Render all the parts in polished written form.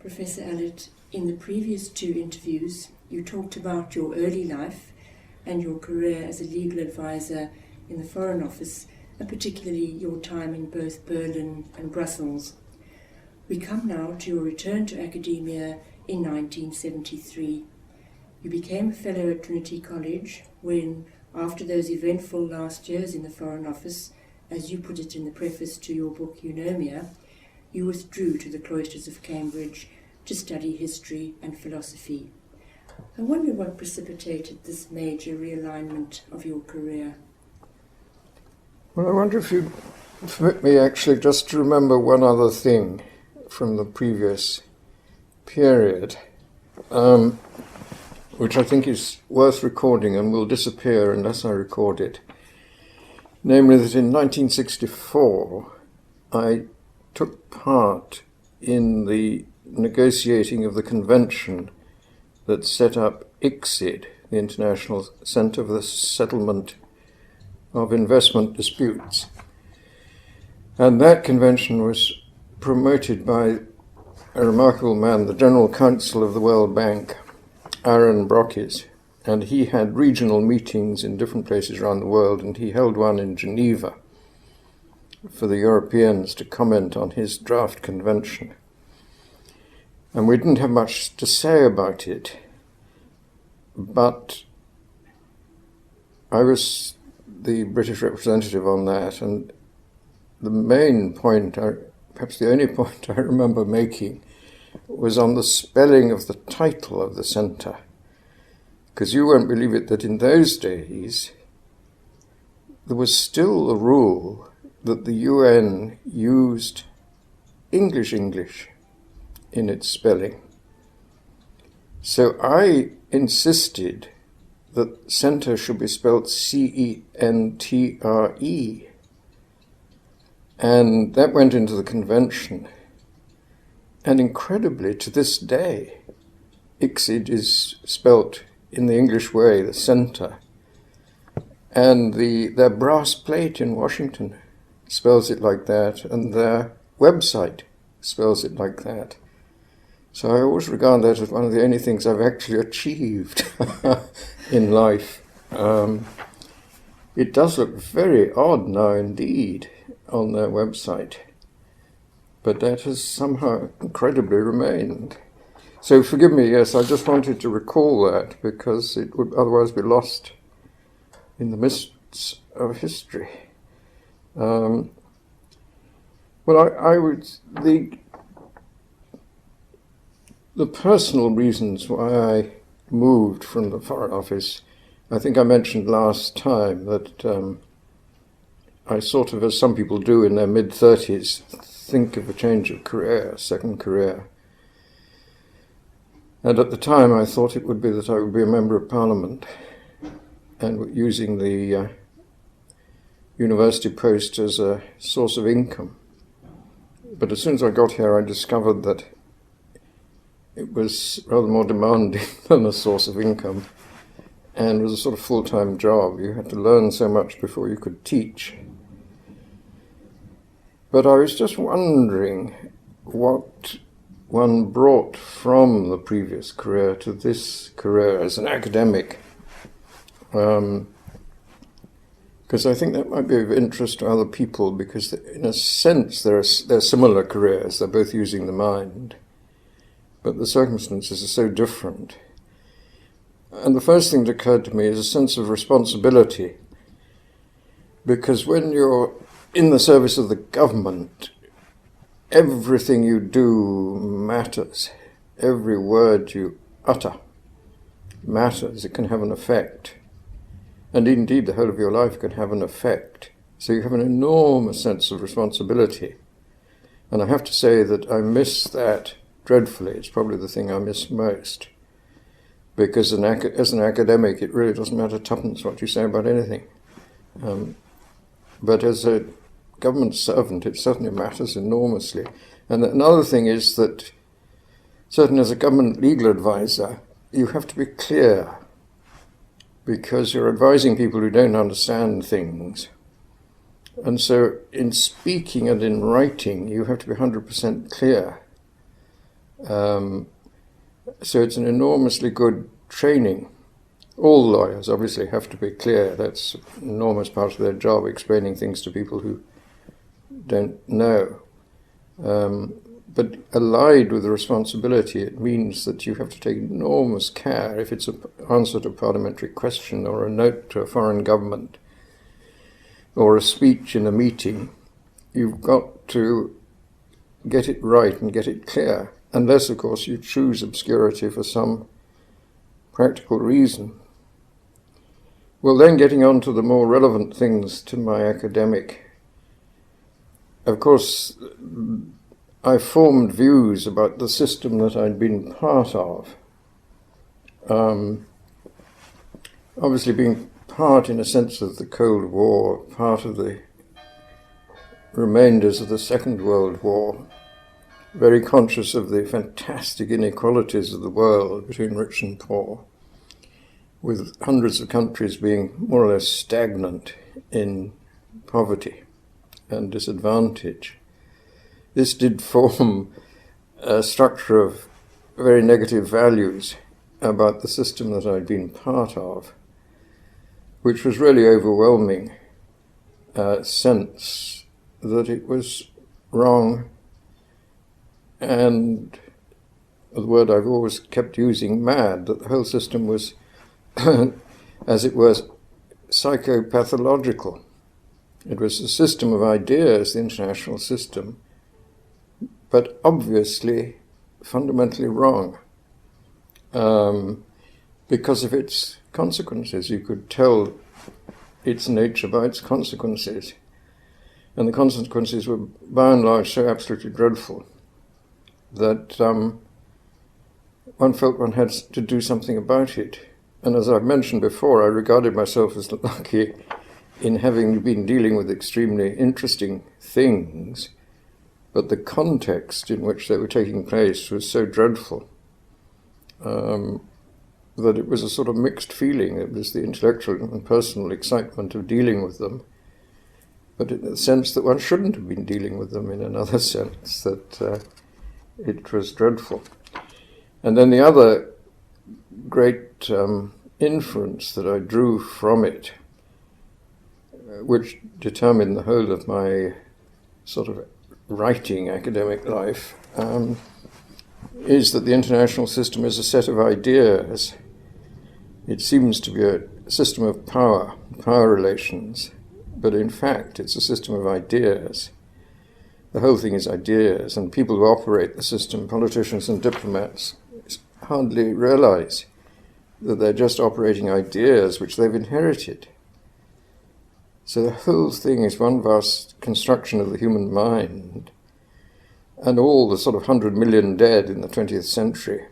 Professor Allott, in the previous two interviews, you talked about your early life and your career as a legal advisor in the Foreign Office, and particularly your time in both Berlin and Brussels. We come now to your return to academia in 1973. You became a fellow at Trinity College when, after those eventful last years in the Foreign Office, as you put it in the preface to your book Eunomia, you withdrew to the cloisters of Cambridge to study history and philosophy. I wonder what precipitated this major realignment of your career. Well, I wonder if you'd permit me actually just to remember one other thing from the previous period, which I think is worth recording and will disappear unless I record it. Namely that in 1964, I took part in the negotiating of the convention that set up ICSID, the International Centre for the Settlement of Investment Disputes. And that convention was promoted by a remarkable man, the General Counsel of the World Bank, Aaron Brockes, and he had regional meetings in different places around the world, and he held one in Geneva for the Europeans to comment on his draft convention. And we didn't have much to say about it, but I was the British representative on that, and the main point, perhaps the only point I remember making, was on the spelling of the title of the centre. Because you won't believe it that in those days, there was still a rule that the UN used English in its spelling. So I insisted that centre should be spelled Centre, and that went into the convention. And incredibly, to this day, ICSID is spelt in the English way, the centre. And their brass plate in Washington spells it like that, and their website spells it like that. So I always regard that as one of the only things I've actually achieved in life. It does look very odd now indeed on their website, but that has somehow incredibly remained. So forgive me, yes, I just wanted to recall that because it would otherwise be lost in the mists of history. Well, I would... The personal reasons why I moved from the Foreign Office, I think I mentioned last time that I sort of, as some people do in their mid-30s, think of a change of career, a second career. And at the time I thought it would be that I would be a Member of Parliament and using the university post as a source of income. But as soon as I got here, I discovered that it was rather more demanding than a source of income, and was a sort of full-time job. You had to learn so much before you could teach. But I was just wondering what one brought from the previous career to this career as an academic, because I think that might be of interest to other people, because in a sense they're similar careers, they're both using the mind. But the circumstances are so different. And the first thing that occurred to me is a sense of responsibility. Because when you're in the service of the government, everything you do matters. Every word you utter matters. It can have an effect. And indeed, the whole of your life can have an effect. So you have an enormous sense of responsibility. And I have to say that I miss that dreadfully. It's probably the thing I miss most, because as an academic it really doesn't matter tuppence what you say about anything, but as a government servant it certainly matters enormously. And another thing is that certainly as a government legal advisor you have to be clear, because you're advising people who don't understand things, and so in speaking and in writing you have to be 100% clear. So it's an enormously good training. All lawyers obviously have to be clear. That's an enormous part of their job, explaining things to people who don't know. But allied with the responsibility, it means that you have to take enormous care if it's an answer to a parliamentary question or a note to a foreign government or a speech in a meeting. You've got to get it right and get it clear, unless, of course, you choose obscurity for some practical reason. Well, then getting on to the more relevant things to my academic, of course, I formed views about the system that I'd been part of. Obviously being part, in a sense, of the Cold War, part of the remainders of the Second World War, very conscious of the fantastic inequalities of the world between rich and poor, with hundreds of countries being more or less stagnant in poverty and disadvantage. This did form a structure of very negative values about the system that I'd been part of, which was really overwhelming sense that it was wrong, and the word I've always kept using, mad, that the whole system was, as it was, psychopathological. It was a system of ideas, the international system, but obviously fundamentally wrong because of its consequences. You could tell its nature by its consequences, and the consequences were by and large so absolutely dreadful that one felt one had to do something about it. And as I've mentioned before, I regarded myself as lucky in having been dealing with extremely interesting things, but the context in which they were taking place was so dreadful that it was a sort of mixed feeling. It was the intellectual and personal excitement of dealing with them, but in the sense that one shouldn't have been dealing with them, in another sense, that it was dreadful. And then the other great inference that I drew from it, which determined the whole of my sort of writing academic life, is that the international system is a set of ideas. It seems to be a system of power relations, but in fact it's a system of ideas. The whole thing is ideas, and people who operate the system, politicians and diplomats, hardly realize that they're just operating ideas which they've inherited. So the whole thing is one vast construction of the human mind, and all the sort of 100 million dead in the 20th century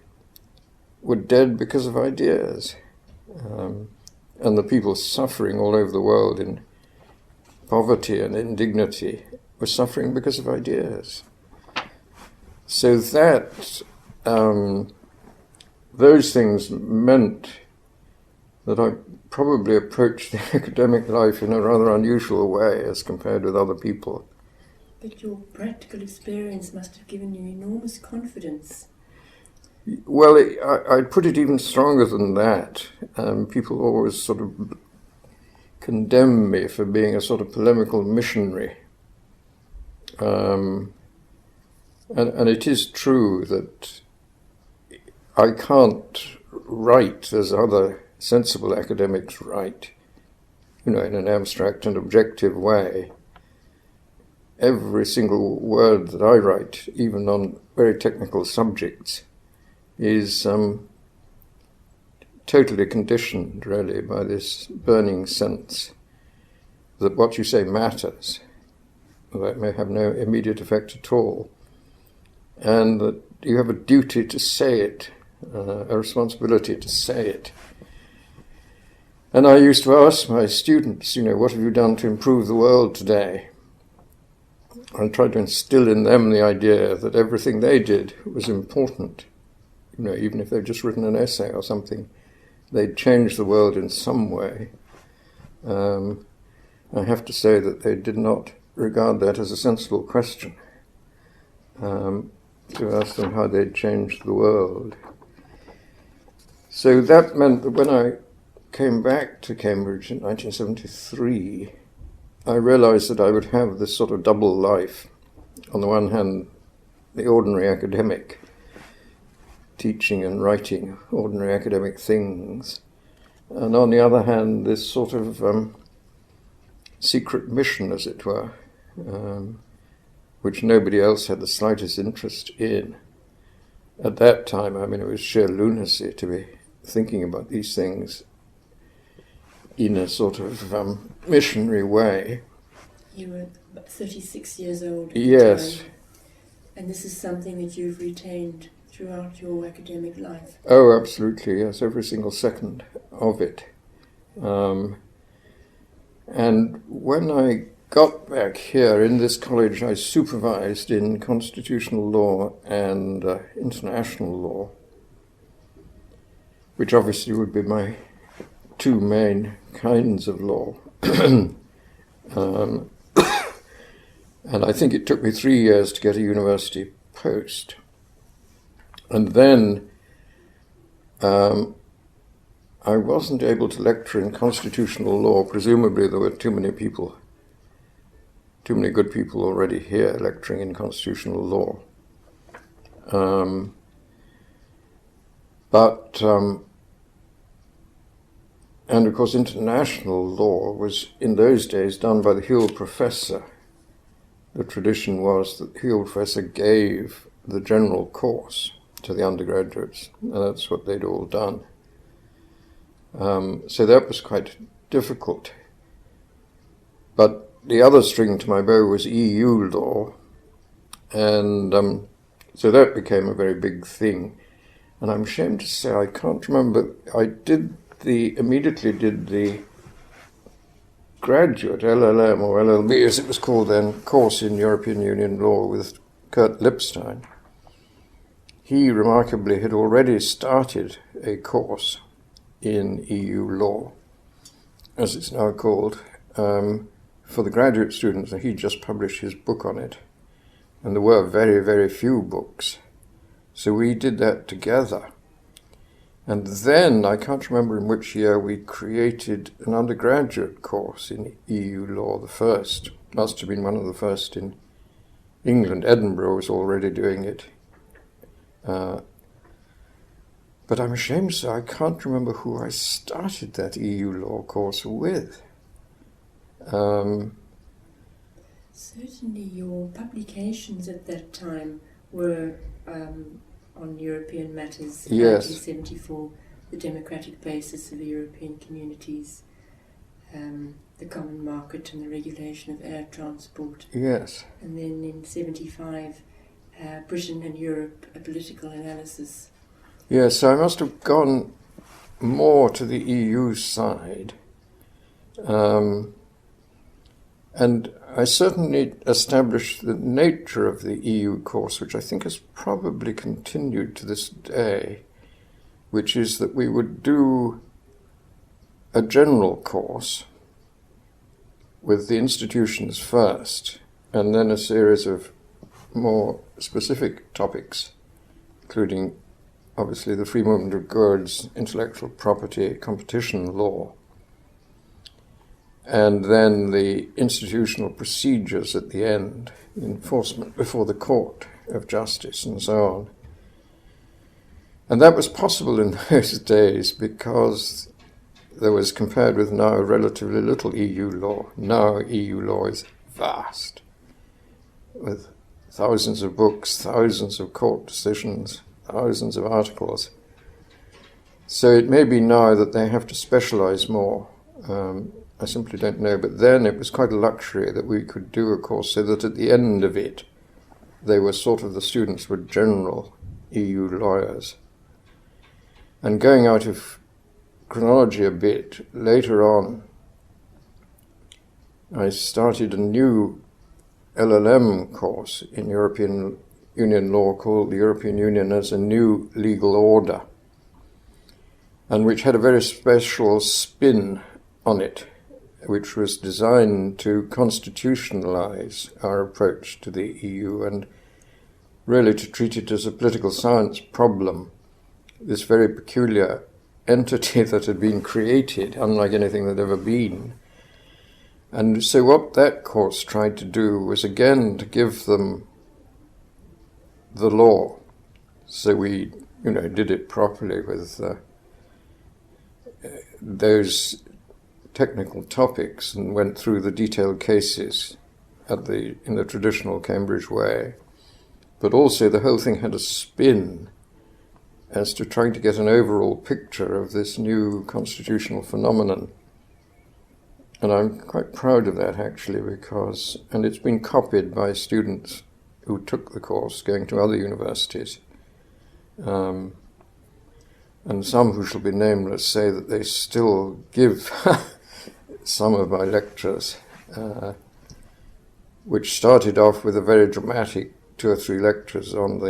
were dead because of ideas. And the people suffering all over the world in poverty and indignity were suffering because of ideas. So that those things meant that I probably approached the academic life in a rather unusual way as compared with other people. But your practical experience must have given you enormous confidence. Well, I'd put it even stronger than that. People always sort of condemn me for being a sort of polemical missionary. And it is true that I can't write as other sensible academics write, in an abstract and objective way. Every single word that I write, even on very technical subjects, is totally conditioned, really, by this burning sense that what you say matters, that may have no immediate effect at all, and that you have a duty to say it, a responsibility to say it. And I used to ask my students, what have you done to improve the world today? I tried to instill in them the idea that everything they did was important. Even if they'd just written an essay or something, they'd changed the world in some way. I have to say that they did not regard that as a sensible question. to ask them how they'd changed the world. So that meant that when I came back to Cambridge in 1973, I realized that I would have this sort of double life. On the one hand, the ordinary academic, teaching and writing ordinary academic things, and on the other hand, this sort of secret mission, as it were, which nobody else had the slightest interest in. At that time, I mean, it was sheer lunacy to be thinking about these things in a sort of missionary way. You were 36 years old at Yes. the time, and this is something that you've retained throughout your academic life. Oh, absolutely, yes, every single second of it. And when I got back here in this college, I supervised in constitutional law and international law, which obviously would be my two main kinds of law. And I think it took me 3 years to get a university post. And then I wasn't able to lecture in constitutional law. Presumably there were too many good people already here lecturing in constitutional law. And of course international law was in those days done by the Hill Professor. The tradition was that the Hill Professor gave the general course to the undergraduates, and that's what they'd all done. So that was quite difficult. But the other string to my bow was EU law, and so that became a very big thing. And I'm ashamed to say I can't remember. I immediately did the graduate LLM or LLB, as it was called then, course in European Union law with Kurt Lipstein. He remarkably had already started a course in EU law, as it's now called, for the graduate students, and he just published his book on it. And there were very, very few books. So we did that together. And then, I can't remember in which year, we created an undergraduate course in EU law, the first. Must have been one of the first in England. Edinburgh was already doing it. But I'm ashamed to say I can't remember who I started that EU law course with. Certainly your publications at that time were on European matters. Yes. 1974, The Democratic Basis of the European Communities, the Common Market and the Regulation of Air Transport. Yes. And then in 75, Britain and Europe, a Political Analysis. Yes, so I must have gone more to the EU side. And I certainly established the nature of the EU course, which I think has probably continued to this day, which is that we would do a general course with the institutions first, and then a series of more specific topics, including obviously the free movement of goods, intellectual property, competition law, and then the institutional procedures at the end, enforcement before the court of justice and so on. And that was possible in those days because there was, compared with now, relatively little EU law. Now EU law is vast, with thousands of books, thousands of court decisions, thousands of articles. So it may be now that they have to specialize more. I simply don't know, but then it was quite a luxury that we could do a course so that at the end of it, they were sort of, the students were general EU lawyers. And going out of chronology a bit, later on, I started a new LLM course in European Union law called the European Union as a New Legal Order, and which had a very special spin on it, which was designed to constitutionalize our approach to the EU and really to treat it as a political science problem, this very peculiar entity that had been created, unlike anything that had ever been. And so what that course tried to do was again to give them the law. So we, did it properly with those technical topics and went through the detailed cases in the traditional Cambridge way. But also the whole thing had a spin as to trying to get an overall picture of this new constitutional phenomenon. And I'm quite proud of that, actually, and it's been copied by students who took the course going to other universities. And some who shall be nameless say that they still give some of my lectures, which started off with a very dramatic 2 or 3 lectures on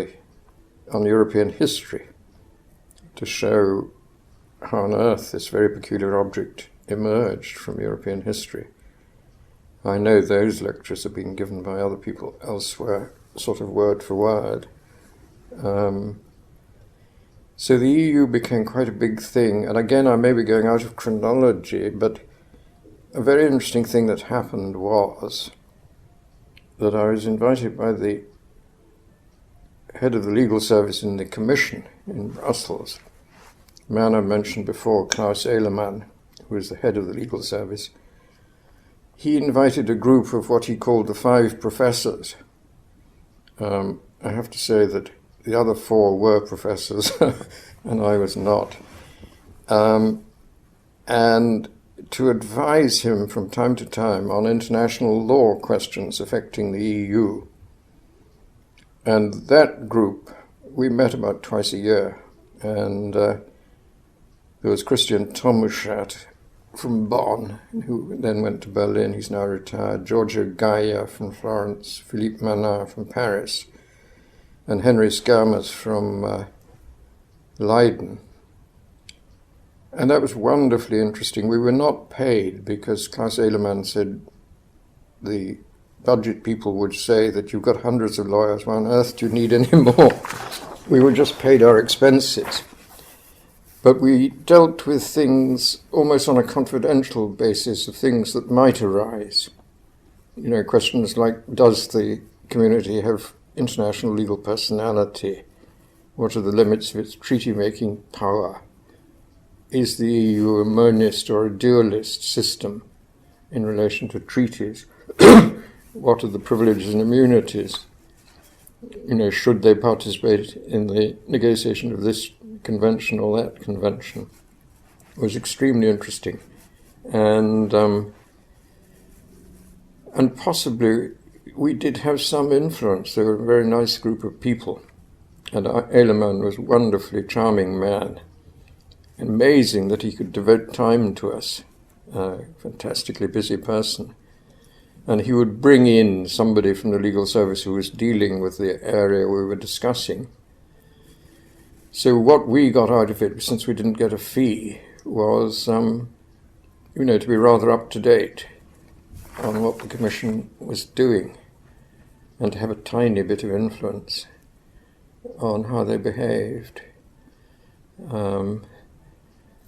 European history, to show how on earth this very peculiar object emerged from European history. I know those lectures have been given by other people elsewhere, sort of word for word. So the EU became quite a big thing, and again I may be going out of chronology, but a very interesting thing that happened was that I was invited by the head of the legal service in the Commission in Brussels, a man I mentioned before, Klaus Ehlemann, who was the head of the legal service. He invited a group of what he called the 5 professors. I have to say that the other 4 were professors, and I was not. And to advise him from time to time on international law questions affecting the EU. And that group, we met about twice a year, and there was Christian Tomuschat from Bonn, who then went to Berlin, he's now retired, Giorgio Gaia from Florence, Philippe Manin from Paris, and Henry Scamas from Leiden. And that was wonderfully interesting. We were not paid because Klaus Ehlemann said the budget people would say that you've got hundreds of lawyers, why on earth do you need any more? We were just paid our expenses. But we dealt with things almost on a confidential basis of things that might arise. Questions like, does the community have international legal personality? What are the limits of its treaty-making power? Is the EU a monist or a dualist system in relation to treaties? What are the privileges and immunities? Should they participate in the negotiation of this convention or that convention? It was extremely interesting. And possibly we did have some influence. They were a very nice group of people. And Ehlemann was a wonderfully charming man. Amazing that he could devote time to us. Fantastically busy person. And he would bring in somebody from the legal service who was dealing with the area we were discussing. So what we got out of it, since we didn't get a fee, was, to be rather up to date on what the Commission was doing and to have a tiny bit of influence on how they behaved.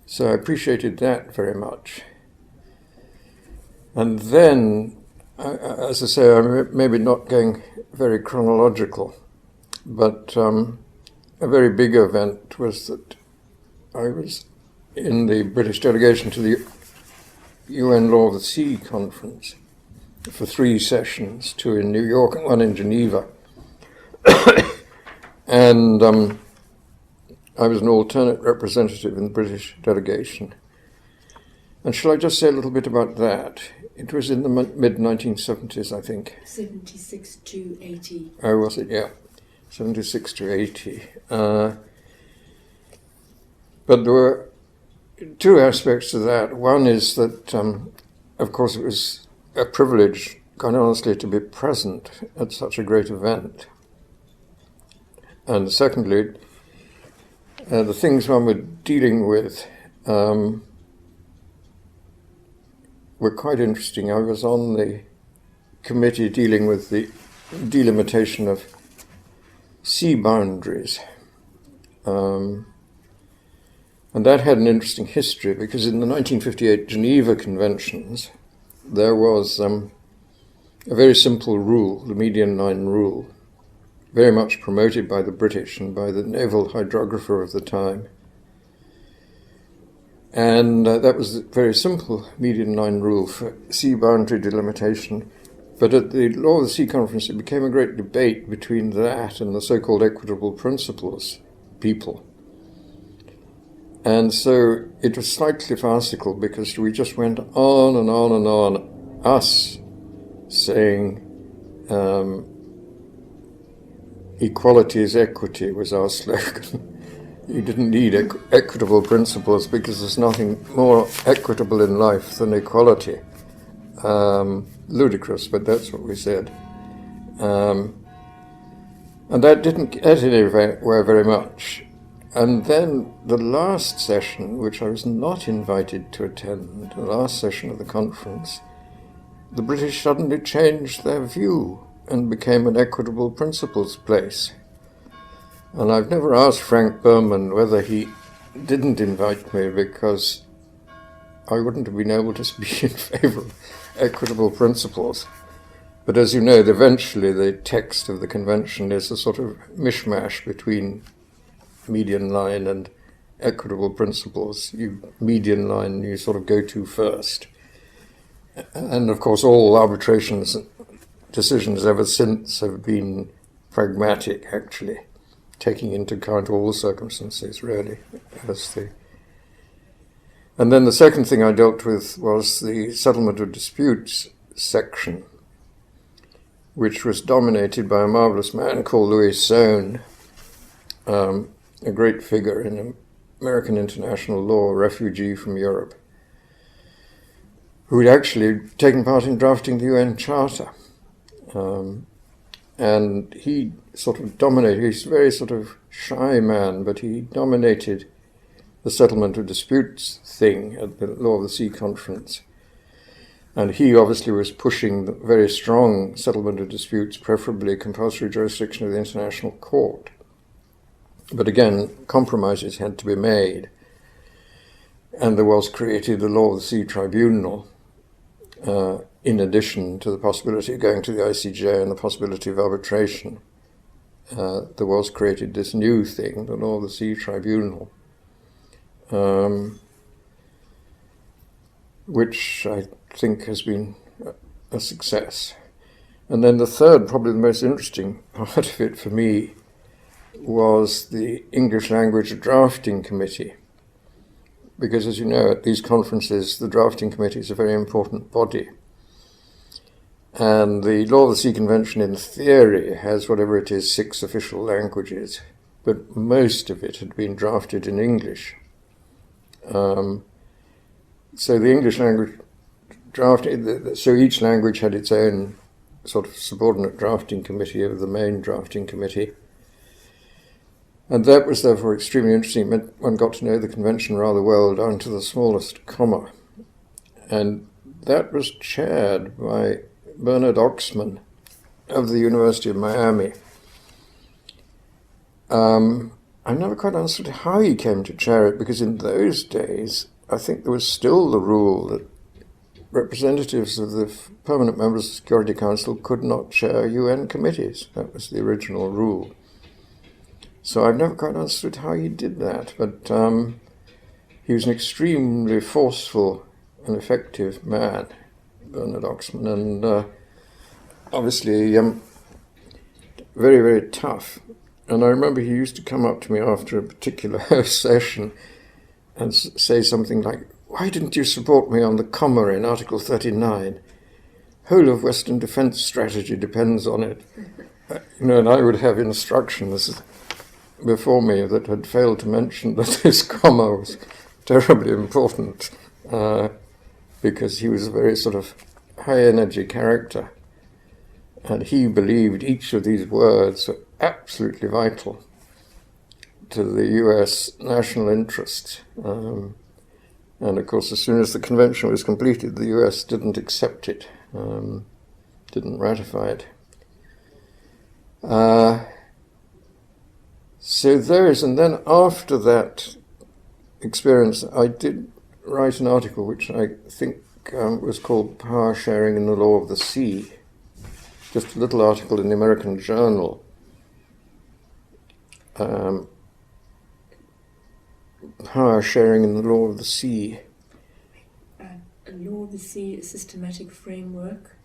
So I appreciated that very much. And then, as I say, I'm maybe not going very chronological, but a very big event was that I was in the British delegation to the UN Law of the Sea conference for 3 sessions, 2 in New York and 1 in Geneva. And I was an alternate representative in the British delegation. And shall I just say a little bit about that? It was in the mid-1970s, I think. 76 to 80. Oh, was it? Yeah. 76 to 80. But there were 2 aspects to that. One is that, of course, it was a privilege, quite honestly, to be present at such a great event. And secondly, the things one was dealing with were quite interesting. I was on the committee dealing with the delimitation of sea boundaries. And that had an interesting history because in the 1958 Geneva Conventions, there was a very simple rule, the median line rule, very much promoted by the British and by the naval hydrographer of the time. And that was a very simple median line rule for sea boundary delimitation. But at the Law of the Sea Conference, it became a great debate between that and the so-called equitable principles people. And so it was slightly farcical because we just went on and on and on, us saying equality is equity was our slogan. You didn't need equitable principles because there's nothing more equitable in life than equality. Ludicrous, but that's what we said. And that didn't get anywhere very much. And then the last session, which I was not invited to attend, the last session of the conference, the British suddenly changed their view and became an equitable principles place. And I've never asked Frank Berman whether he didn't invite me because I wouldn't have been able to speak in favour of equitable principles. But as you know, eventually the text of the convention is a sort of mishmash between median line and equitable principles. Median line you sort of go to first. And of course all arbitrations and decisions ever since have been pragmatic, actually, taking into account all the circumstances, really. And then the second thing I dealt with was the settlement of disputes section, which was dominated by a marvelous man called Louis Sohn, a great figure in American international law, a refugee from Europe, who had actually taken part in drafting the UN Charter. And he sort of dominated, he's a very sort of shy man, but he dominated the settlement of disputes thing at the Law of the Sea Conference. And he obviously was pushing the very strong settlement of disputes, preferably compulsory jurisdiction of the International Court. But again, compromises had to be made. And there was created the Law of the Sea Tribunal, in addition to the possibility of going to the ICJ and the possibility of arbitration. There was created this new thing, the Law of the Sea Tribunal, which I think has been a success. And then the third, probably the most interesting part of it for me, was the English Language Drafting Committee. Because as you know, at these conferences, the drafting committee is a very important body. And the Law of the Sea Convention in theory has whatever it is, 6 official languages, but most of it had been drafted in English. So the English language drafting, so each language had its own sort of subordinate drafting committee of the main drafting committee. And that was therefore extremely interesting. One got to know the convention rather well, down to the smallest comma. And that was chaired by Bernard Oxman of the University of Miami. I never quite understood how he came to chair it, because in those days, I think there was still the rule that representatives of the permanent members of the Security Council could not chair UN committees. That was the original rule. So I've never quite understood how he did that, but he was an extremely forceful and effective man, Bernard Oxman, and obviously very, very tough. And I remember he used to come up to me after a particular session and say something like, "Why didn't you support me on the comma in Article 39? Whole of Western defence strategy depends on it." And I would have instructions before me that had failed to mention that this comma was terribly important, because he was a very sort of high-energy character, and he believed each of these words were absolutely vital to the US national interest. And of course, as soon as the convention was completed, the US didn't accept it, didn't ratify it. So those, and then after that experience, I did write an article which I think was called Power Sharing in the Law of the Sea. Just a little article in the American Journal. Power Sharing in the Law of the Sea. A law of the sea, a systematic framework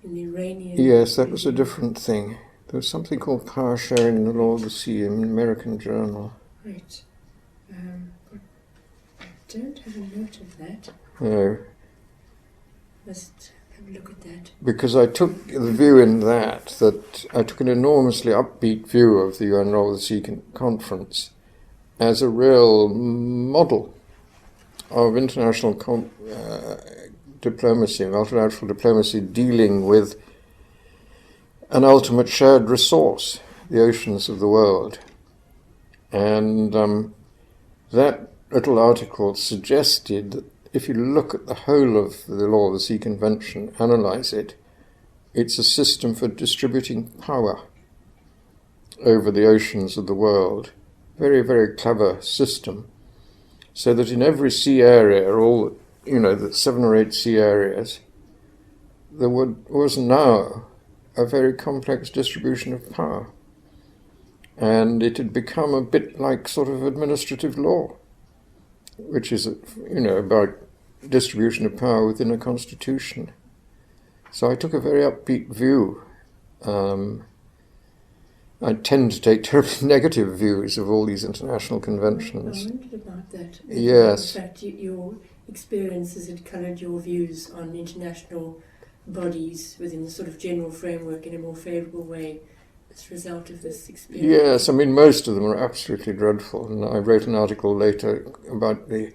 in the Iranian... Yes, that was a different thing. There was something called Power Sharing in the Law of the Sea in the American Journal. Right. But I don't have a note of that. No. Must have a look at that. Because I took the view in that I took an enormously upbeat view of the UN Law of the Sea Conference as a real model of international diplomacy, multilateral diplomacy, dealing with an ultimate shared resource, the oceans of the world. And that little article suggested that if you look at the whole of the Law of the Sea Convention, analyse it, it's a system for distributing power over the oceans of the world. Very, very clever system. So that in every sea area, all, the 7 or 8 sea areas, there was now a very complex distribution of power. And it had become a bit like sort of administrative law, which is, about distribution of power within a constitution. So I took a very upbeat view. I tend to take terribly negative views of all these international conventions. I wondered about that. Yes. In fact, your experiences had coloured your views on international bodies within the sort of general framework in a more favourable way as a result of this experience. Yes, I mean, most of them are absolutely dreadful. And I wrote an article later about the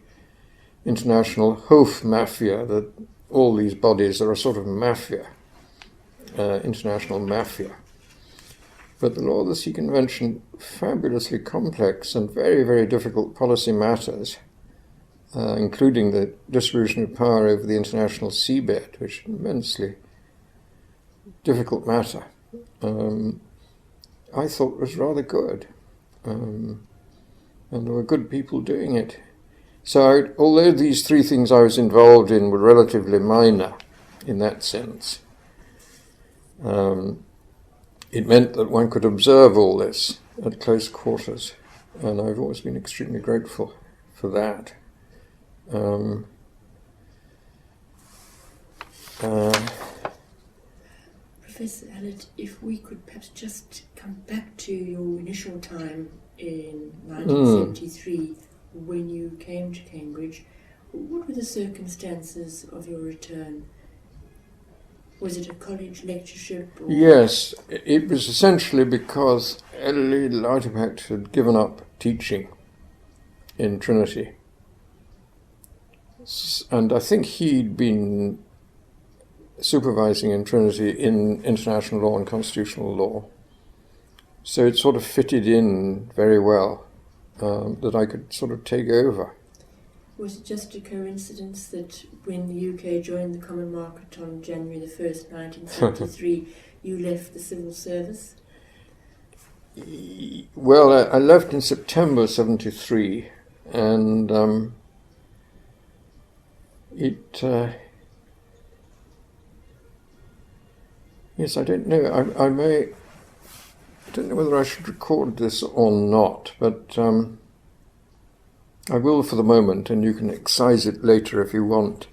international Hof mafia, that all these bodies are a sort of mafia, international mafia. But the Law of the Sea Convention, fabulously complex and very, very difficult policy matters, including the distribution of power over the international seabed, which is an immensely difficult matter, I thought was rather good. And there were good people doing it. So although these 3 things I was involved in were relatively minor in that sense, it meant that one could observe all this at close quarters, and I've always been extremely grateful for that. Professor Allott, if we could perhaps just come back to your initial time in 1973 when you came to Cambridge, what were the circumstances of your return? Was it a college lectureship? Or? Yes, it was essentially because Lesley Dingle had given up teaching in Trinity. And I think he'd been supervising in Trinity in international law and constitutional law. So it sort of fitted in very well that I could sort of take over. Was it just a coincidence that when the UK joined the Common Market on January the 1st, 1973, you left the civil service? Well, I left in September 73, and yes, I don't know. I don't know whether I should record this or not, but I will for the moment, and you can excise it later if you want.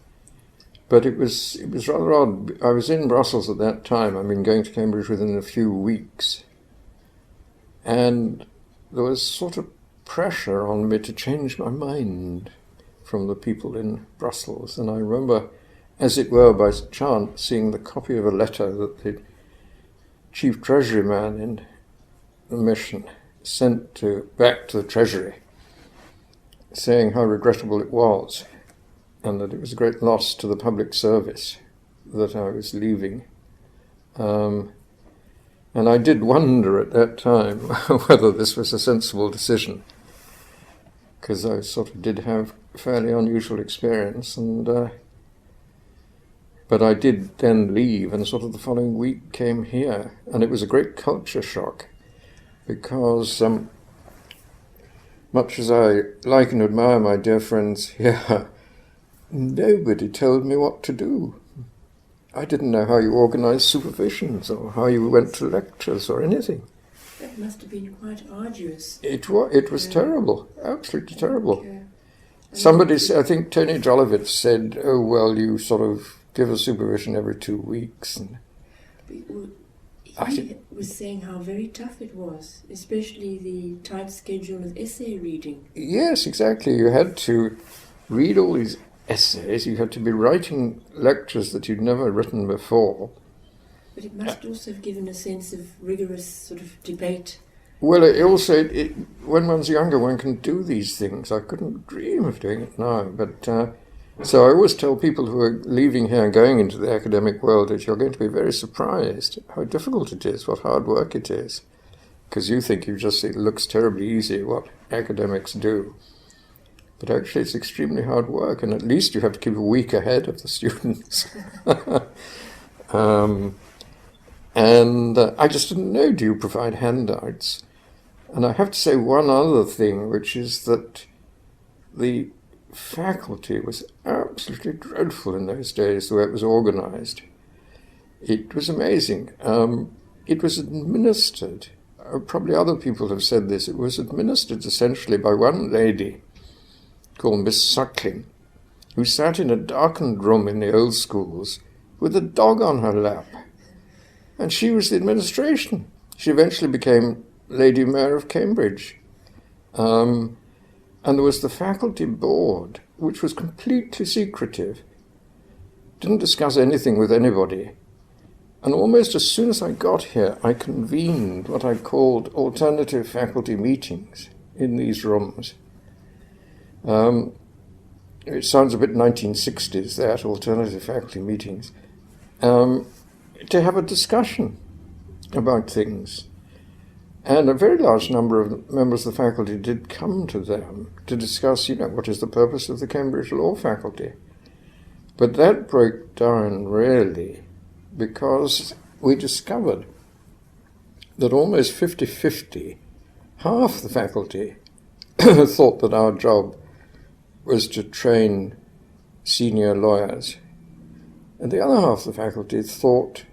But it was rather odd. I was in Brussels at that time. I'd been going to Cambridge within a few weeks. And there was sort of pressure on me to change my mind from the people in Brussels. And I remember, as it were by chance, seeing the copy of a letter that the chief treasury man in the mission sent back to the Treasury, saying how regrettable it was and that it was a great loss to the public service that I was leaving. And I did wonder at that time whether this was a sensible decision, because I sort of did have a fairly unusual experience, but I did then leave, and sort of the following week came here, and it was a great culture shock, because much as I like and admire my dear friends here, nobody told me what to do. I didn't know how you organised supervisions or how you went to lectures or anything. That must have been quite arduous. It was terrible, absolutely terrible. Okay. Somebody, I think Tony Jolovitz said, oh, well, you sort of give a supervision every 2 weeks. And he was saying how very tough it was, especially the tight schedule of essay reading. Yes, exactly. You had to read all these essays. You had to be writing lectures that you'd never written before. But it must also have given a sense of rigorous sort of debate. Well, when one's younger, one can do these things. I couldn't dream of doing it now. But so I always tell people who are leaving here and going into the academic world that you're going to be very surprised how difficult it is, what hard work it is. Because you think it looks terribly easy what academics do. But actually it's extremely hard work, and at least you have to keep a week ahead of the students. And I just didn't know, do you provide handouts? And I have to say one other thing, which is that the faculty was absolutely dreadful in those days, the way it was organised. It was amazing. It was administered, probably other people have said this, it was administered essentially by one lady called Miss Suckling, who sat in a darkened room in the old schools with a dog on her lap. And she was the administration. She eventually became Lady Mayor of Cambridge. And there was the faculty board, which was completely secretive. Didn't discuss anything with anybody. And almost as soon as I got here, I convened what I called alternative faculty meetings in these rooms. It sounds a bit 1960s, that, alternative faculty meetings. To have a discussion about things. And a very large number of members of the faculty did come to them to discuss, what is the purpose of the Cambridge Law Faculty. But that broke down really because we discovered that almost 50-50, half the faculty thought that our job was to train senior lawyers. And the other half of the faculty thought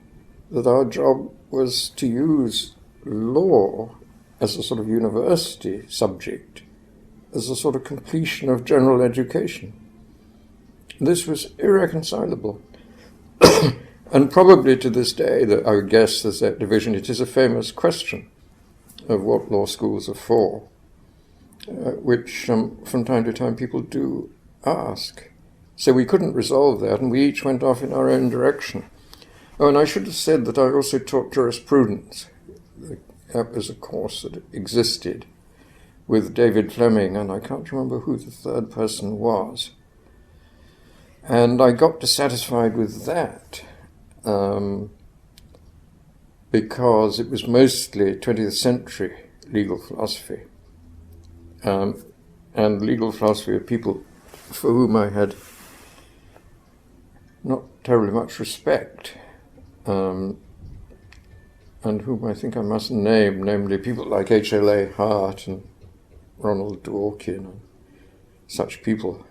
that our job was to use law as a sort of university subject, as a sort of completion of general education. This was irreconcilable. And probably to this day, I would guess there's that division. It is a famous question of what law schools are for, which from time to time people do ask. So we couldn't resolve that, and we each went off in our own direction. Oh, and I should have said that I also taught jurisprudence. That was a course that existed with David Fleming, and I can't remember who the third person was. And I got dissatisfied with that because it was mostly 20th century legal philosophy. And legal philosophy of people for whom I had not terribly much respect, and whom I think I must name, namely people like H.L.A. Hart and Ronald Dworkin and such people.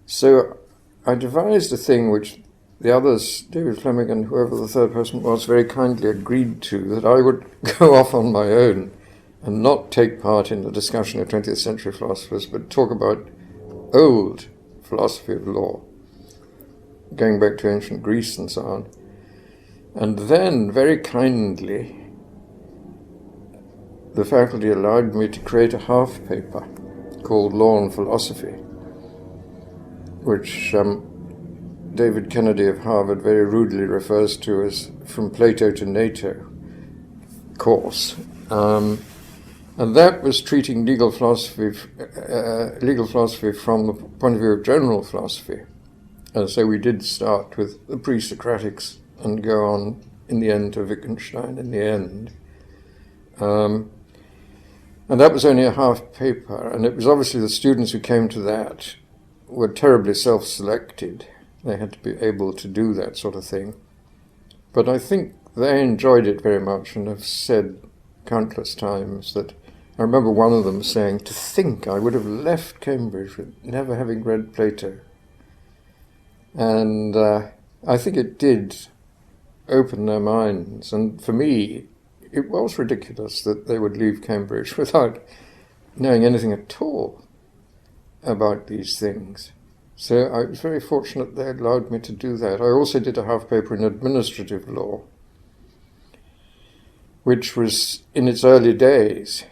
So I devised a thing which the others, David Fleming and whoever the third person was, very kindly agreed to, that I would go off on my own and not take part in the discussion of 20th century philosophers, but talk about old philosophy of law, going back to ancient Greece and so on. And then, very kindly, the faculty allowed me to create a half paper called Law and Philosophy, which David Kennedy of Harvard very rudely refers to as From Plato to NATO course. And that was treating legal philosophy from the point of view of general philosophy. And so we did start with the pre-Socratics and go on in the end to Wittgenstein in the end. And that was only a half paper, and it was obviously the students who came to that were terribly self-selected. They had to be able to do that sort of thing. But I think they enjoyed it very much and have said countless times that, I remember one of them saying, to think I would have left Cambridge with never having read Plato. And I think it did open their minds. And for me, it was ridiculous that they would leave Cambridge without knowing anything at all about these things. So I was very fortunate they allowed me to do that. I also did a half paper in administrative law, which was in its early days.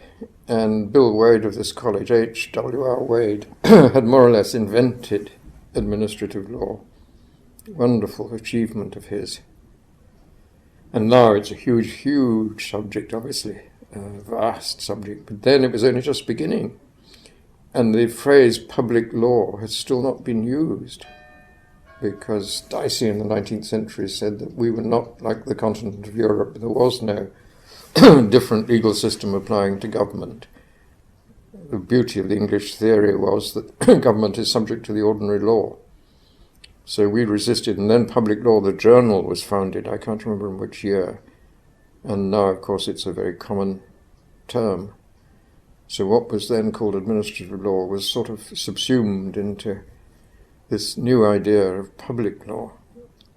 And Bill Wade of this college, H.W.R. Wade, had more or less invented administrative law. Wonderful achievement of his. And now it's a huge, huge subject, obviously, a vast subject. But then it was only just beginning. And the phrase public law has still not been used, because Dicey in the 19th century said that we were not like the continent of Europe. There was no different legal system applying to government. The beauty of the English theory was that government is subject to the ordinary law. So we resisted, and then public law, the journal, was founded. I can't remember in which year. And now, of course, it's a very common term. So what was then called administrative law was sort of subsumed into this new idea of public law,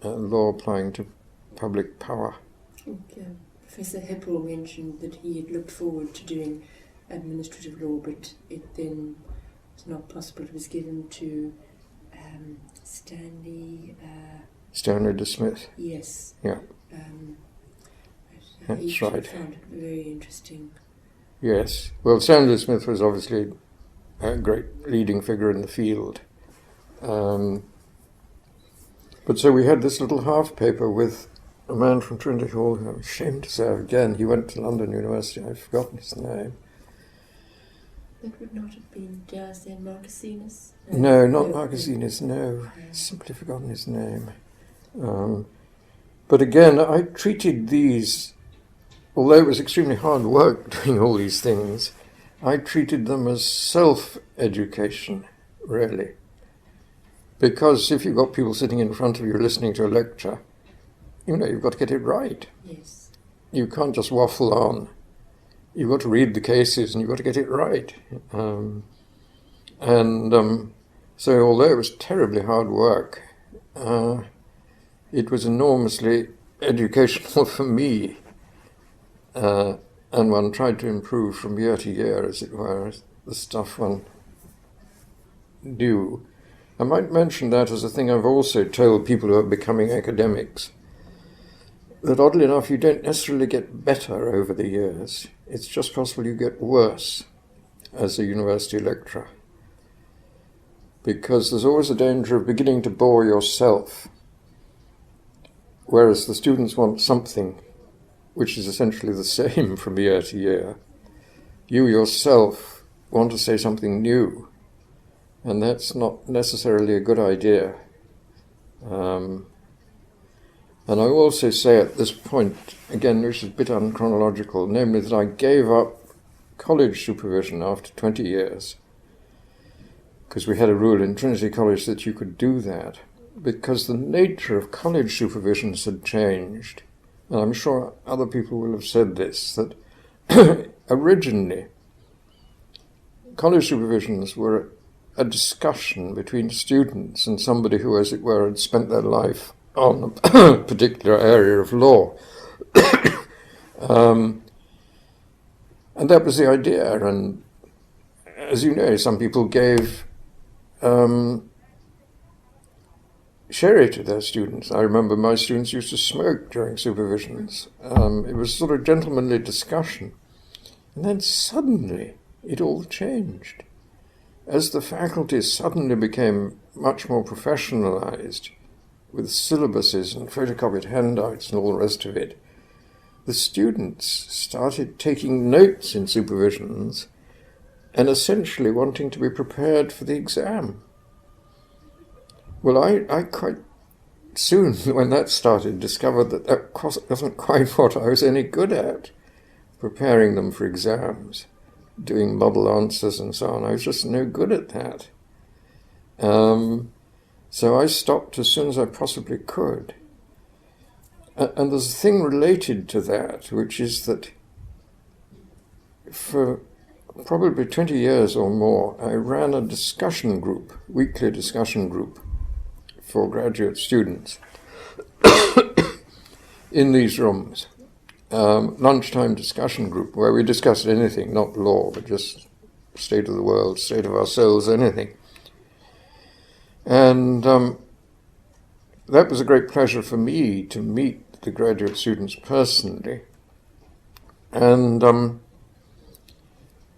law applying to public power. Okay. Professor Heppel mentioned that he had looked forward to doing administrative law, but it then was not possible. It was given to Stanley Stanley Smith. Yes. Yeah. That's right. Found it very interesting. Yes. Well, Stanley Smith was obviously a great leading figure in the field. But so we had this little half paper with a man from Trinity College, I'm ashamed to say again, he went to London University, I've forgotten his name. That would not have been Diaz and Marquesinas? No, not Marquesinas, no. Simply forgotten his name. But again, I treated these, although it was extremely hard work doing all these things, I treated them as self-education, really. Because if you've got people sitting in front of you listening to a lecture, you know, you've got to get it right. Yes. You can't just waffle on. You've got to read the cases and you've got to get it right. So although it was terribly hard work, it was enormously educational for me. And one tried to improve from year to year, as it were, the stuff one knew. I might mention that as a thing I've also told people who are becoming academics, that oddly enough you don't necessarily get better over the years. It's just possible you get worse as a university lecturer, because there's always a danger of beginning to bore yourself, whereas the students want something which is essentially the same from year to year. You yourself want to say something new, and that's not necessarily a good idea. And I will also say at this point, again, which is a bit unchronological, namely that I gave up college supervision after 20 years, because we had a rule in Trinity College that you could do that, because the nature of college supervisions had changed. And I'm sure other people will have said this, that originally college supervisions were a discussion between students and somebody who, as it were, had spent their life on a particular area of law. And that was the idea. And as you know, some people gave sherry to their students. I remember my students used to smoke during supervisions. It was sort of gentlemanly discussion. And then suddenly it all changed. As the faculty suddenly became much more professionalized, with syllabuses and photocopied handouts and all the rest of it, the students started taking notes in supervisions and essentially wanting to be prepared for the exam. Well, I quite soon, when that started, discovered that that wasn't quite what I was any good at, preparing them for exams, doing model answers and so on. I was just no good at that. So I stopped as soon as I possibly could. And there's a thing related to that, which is that for probably 20 years or more, I ran a discussion group, weekly discussion group for graduate students in these rooms. Lunchtime discussion group where we discussed anything, not law, but just state of the world, state of ourselves, anything. And that was a great pleasure for me to meet the graduate students personally. And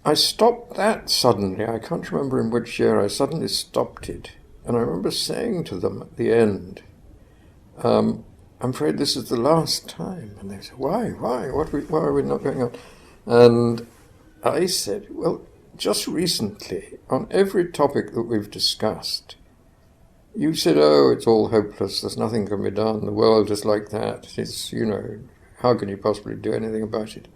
I stopped that suddenly. I can't remember in which year. I suddenly stopped it. And I remember saying to them at the end, I'm afraid this is the last time. And they said, why? Why are we not going on? And I said, well, just recently, on every topic that we've discussed, you said, oh, it's all hopeless, there's nothing can be done, the world is like that, it's, how can you possibly do anything about it?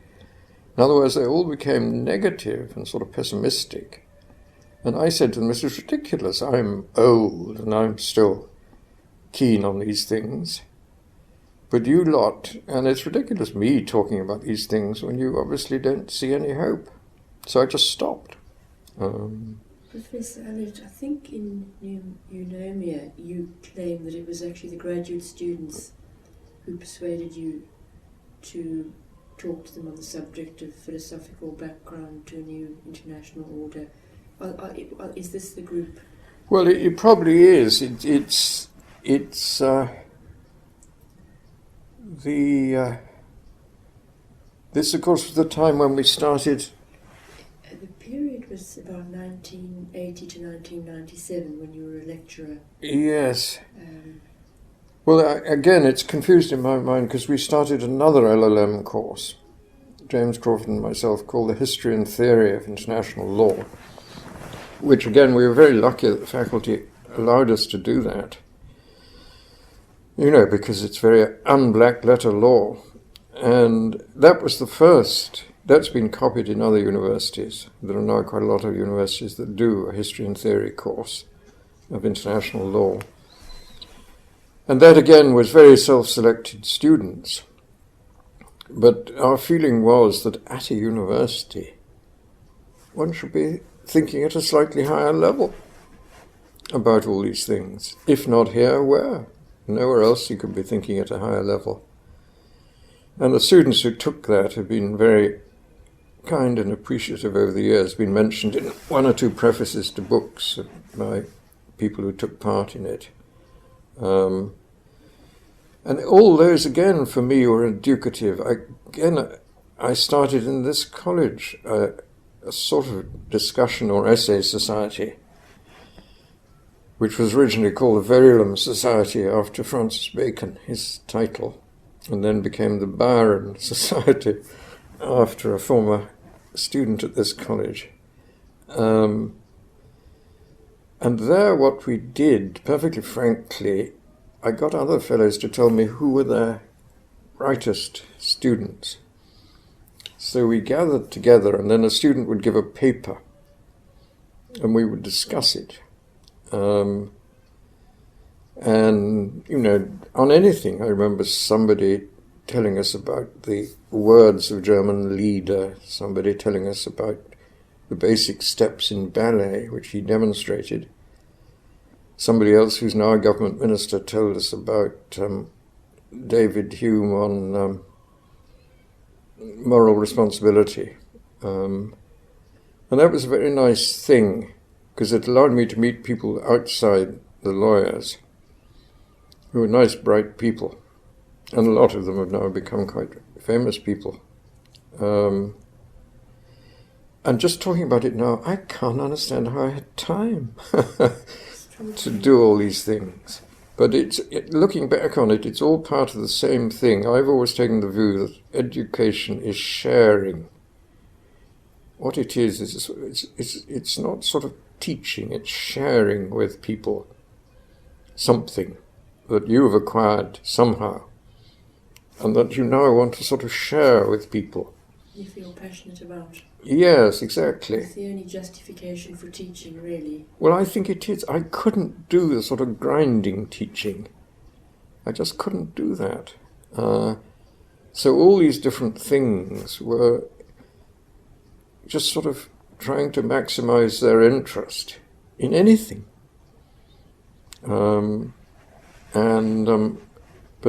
In other words, they all became negative and sort of pessimistic. And I said to them, this is ridiculous, I'm old and I'm still keen on these things. But you lot, and it's ridiculous me talking about these things when you obviously don't see any hope. So I just stopped. Professor Allott, I think in Eunomia you claim that it was actually the graduate students who persuaded you to talk to them on the subject of philosophical background to a new international order. Is this the group? Well, it probably is. This, of course, was the time when we started. The period was about 1980 to 1997 when you were a lecturer. Yes. Well, again, it's confused in my mind because we started another LLM course, James Crawford and myself, called The History and Theory of International Law, which, again, we were very lucky that the faculty allowed us to do that. Because it's very un-black letter law. And that was the first. That's been copied in other universities. There are now quite a lot of universities that do a history and theory course of international law. And that, again, was very self-selected students. But our feeling was that at a university, one should be thinking at a slightly higher level about all these things. If not here, where? Nowhere else you could be thinking at a higher level. And the students who took that have been very kind and appreciative over the years, been mentioned in one or two prefaces to books by people who took part in it. And all those, again, for me, were educative. I started in this college a sort of discussion or essay society, which was originally called the Verulam Society after Francis Bacon, his title, and then became the Byron Society after a former student at this college. And there what we did, perfectly frankly, I got other fellows to tell me who were their brightest students. So we gathered together, and then a student would give a paper, and we would discuss it. And, on anything, I remember somebody telling us about the words of German Lieder, somebody telling us about the basic steps in ballet, which he demonstrated. Somebody else who's now a government minister told us about David Hume on moral responsibility. And that was a very nice thing, because it allowed me to meet people outside the lawyers who were nice, bright people. And a lot of them have now become quite famous people. And just talking about it now, I can't understand how I had time to do all these things. But looking back on it, it's all part of the same thing. I've always taken the view that education is sharing. What it is it's not sort of teaching, it's sharing with people something that you've acquired somehow, and that you now want to sort of share with people. You feel passionate about. Yes, exactly. It's the only justification for teaching, really. Well, I think it is. I couldn't do the sort of grinding teaching. I just couldn't do that. So all these different things were just sort of trying to maximize their interest in anything. But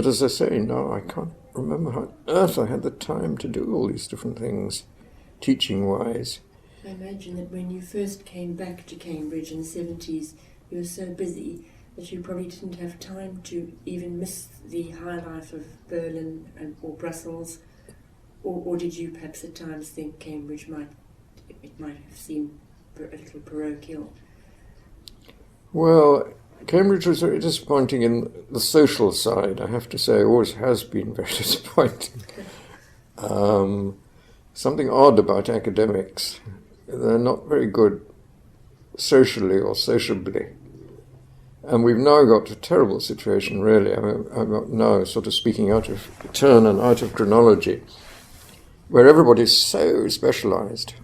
as I say, no, I can't remember how on earth I had the time to do all these different things, teaching-wise. I imagine that when you first came back to Cambridge in the 70s, you were so busy that you probably didn't have time to even miss the high life of Berlin or Brussels, or did you perhaps at times think Cambridge might have seemed a little parochial? Well, Cambridge was very disappointing in the social side, I have to say. It always has been very disappointing. Something odd about academics. They're not very good socially or sociably. And we've now got a terrible situation, really. I'm now sort of speaking out of turn and out of chronology, where everybody's so specialized,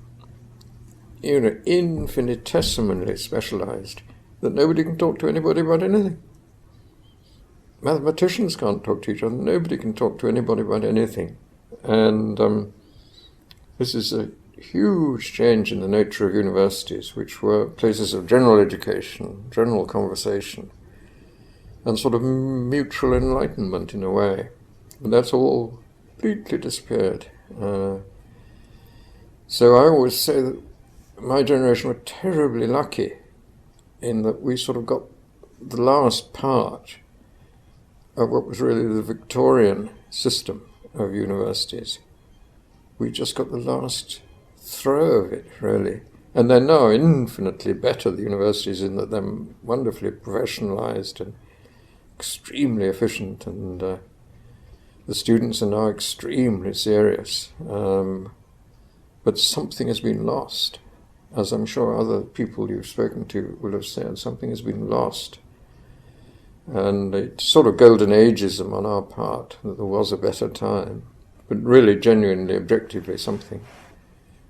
infinitesimally specialized, that nobody can talk to anybody about anything. Mathematicians can't talk to each other. Nobody can talk to anybody about anything. And this is a huge change in the nature of universities, which were places of general education, general conversation, and sort of mutual enlightenment in a way. And that's all completely disappeared. So I always say that my generation were terribly lucky in that we sort of got the last part of what was really the Victorian system of universities. We just got the last throw of it, really. And they're now infinitely better, the universities, in that they're wonderfully professionalized and extremely efficient, and the students are now extremely serious. But something has been lost. As I'm sure other people you've spoken to will have said, something has been lost. And it's sort of golden ageism on our part, that there was a better time. But really, genuinely, objectively, something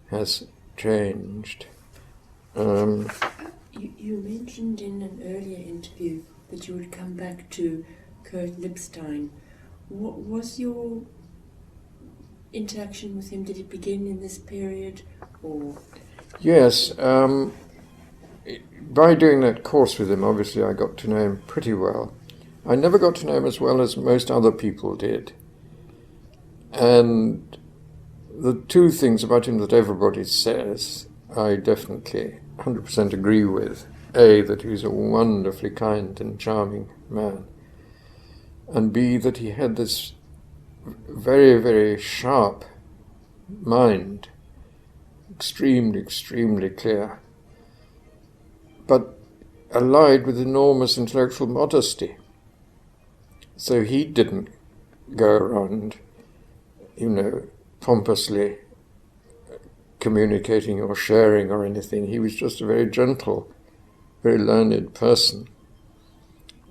has changed. You mentioned in an earlier interview that you would come back to Kurt Lipstein. What was your interaction with him? Did it begin in this period, or...? Yes, by doing that course with him, obviously I got to know him pretty well. I never got to know him as well as most other people did. And the two things about him that everybody says, I definitely 100% agree with. A, that he's a wonderfully kind and charming man. And B, that he had this very, very sharp mind. Extremely, extremely clear, but allied with enormous intellectual modesty. So he didn't go around, pompously communicating or sharing or anything. He was just a very gentle, very learned person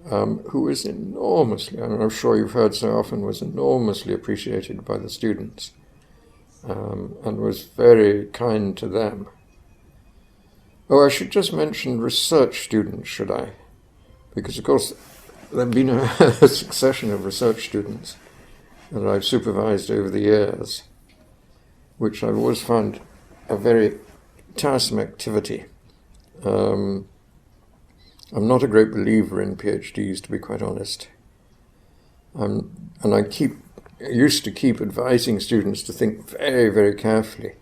who was enormously, I'm sure you've heard so often, was enormously appreciated by the students. And was very kind to them. Oh, I should just mention research students, should I? Because, of course, there have been a succession of research students that I've supervised over the years, which I've always found a very tiresome activity. I'm not a great believer in PhDs, to be quite honest. And I used to keep advising students to think very, very carefully.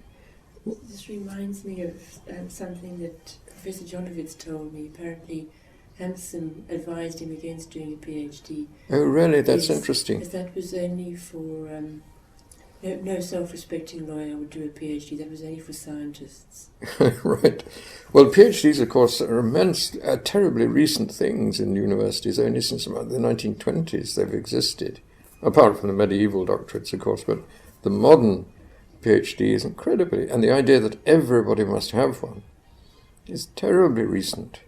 This reminds me of something that Professor Jonovitz told me. Apparently, Hampson advised him against doing a PhD. Oh, really? That's interesting. Because that was only for... no self-respecting lawyer would do a PhD. That was only for scientists. Right. Well, PhDs, of course, are terribly recent things in universities. Only since about the 1920s they've existed. Apart from the medieval doctorates, of course, but the modern PhD is incredibly, and the idea that everybody must have one is terribly recent.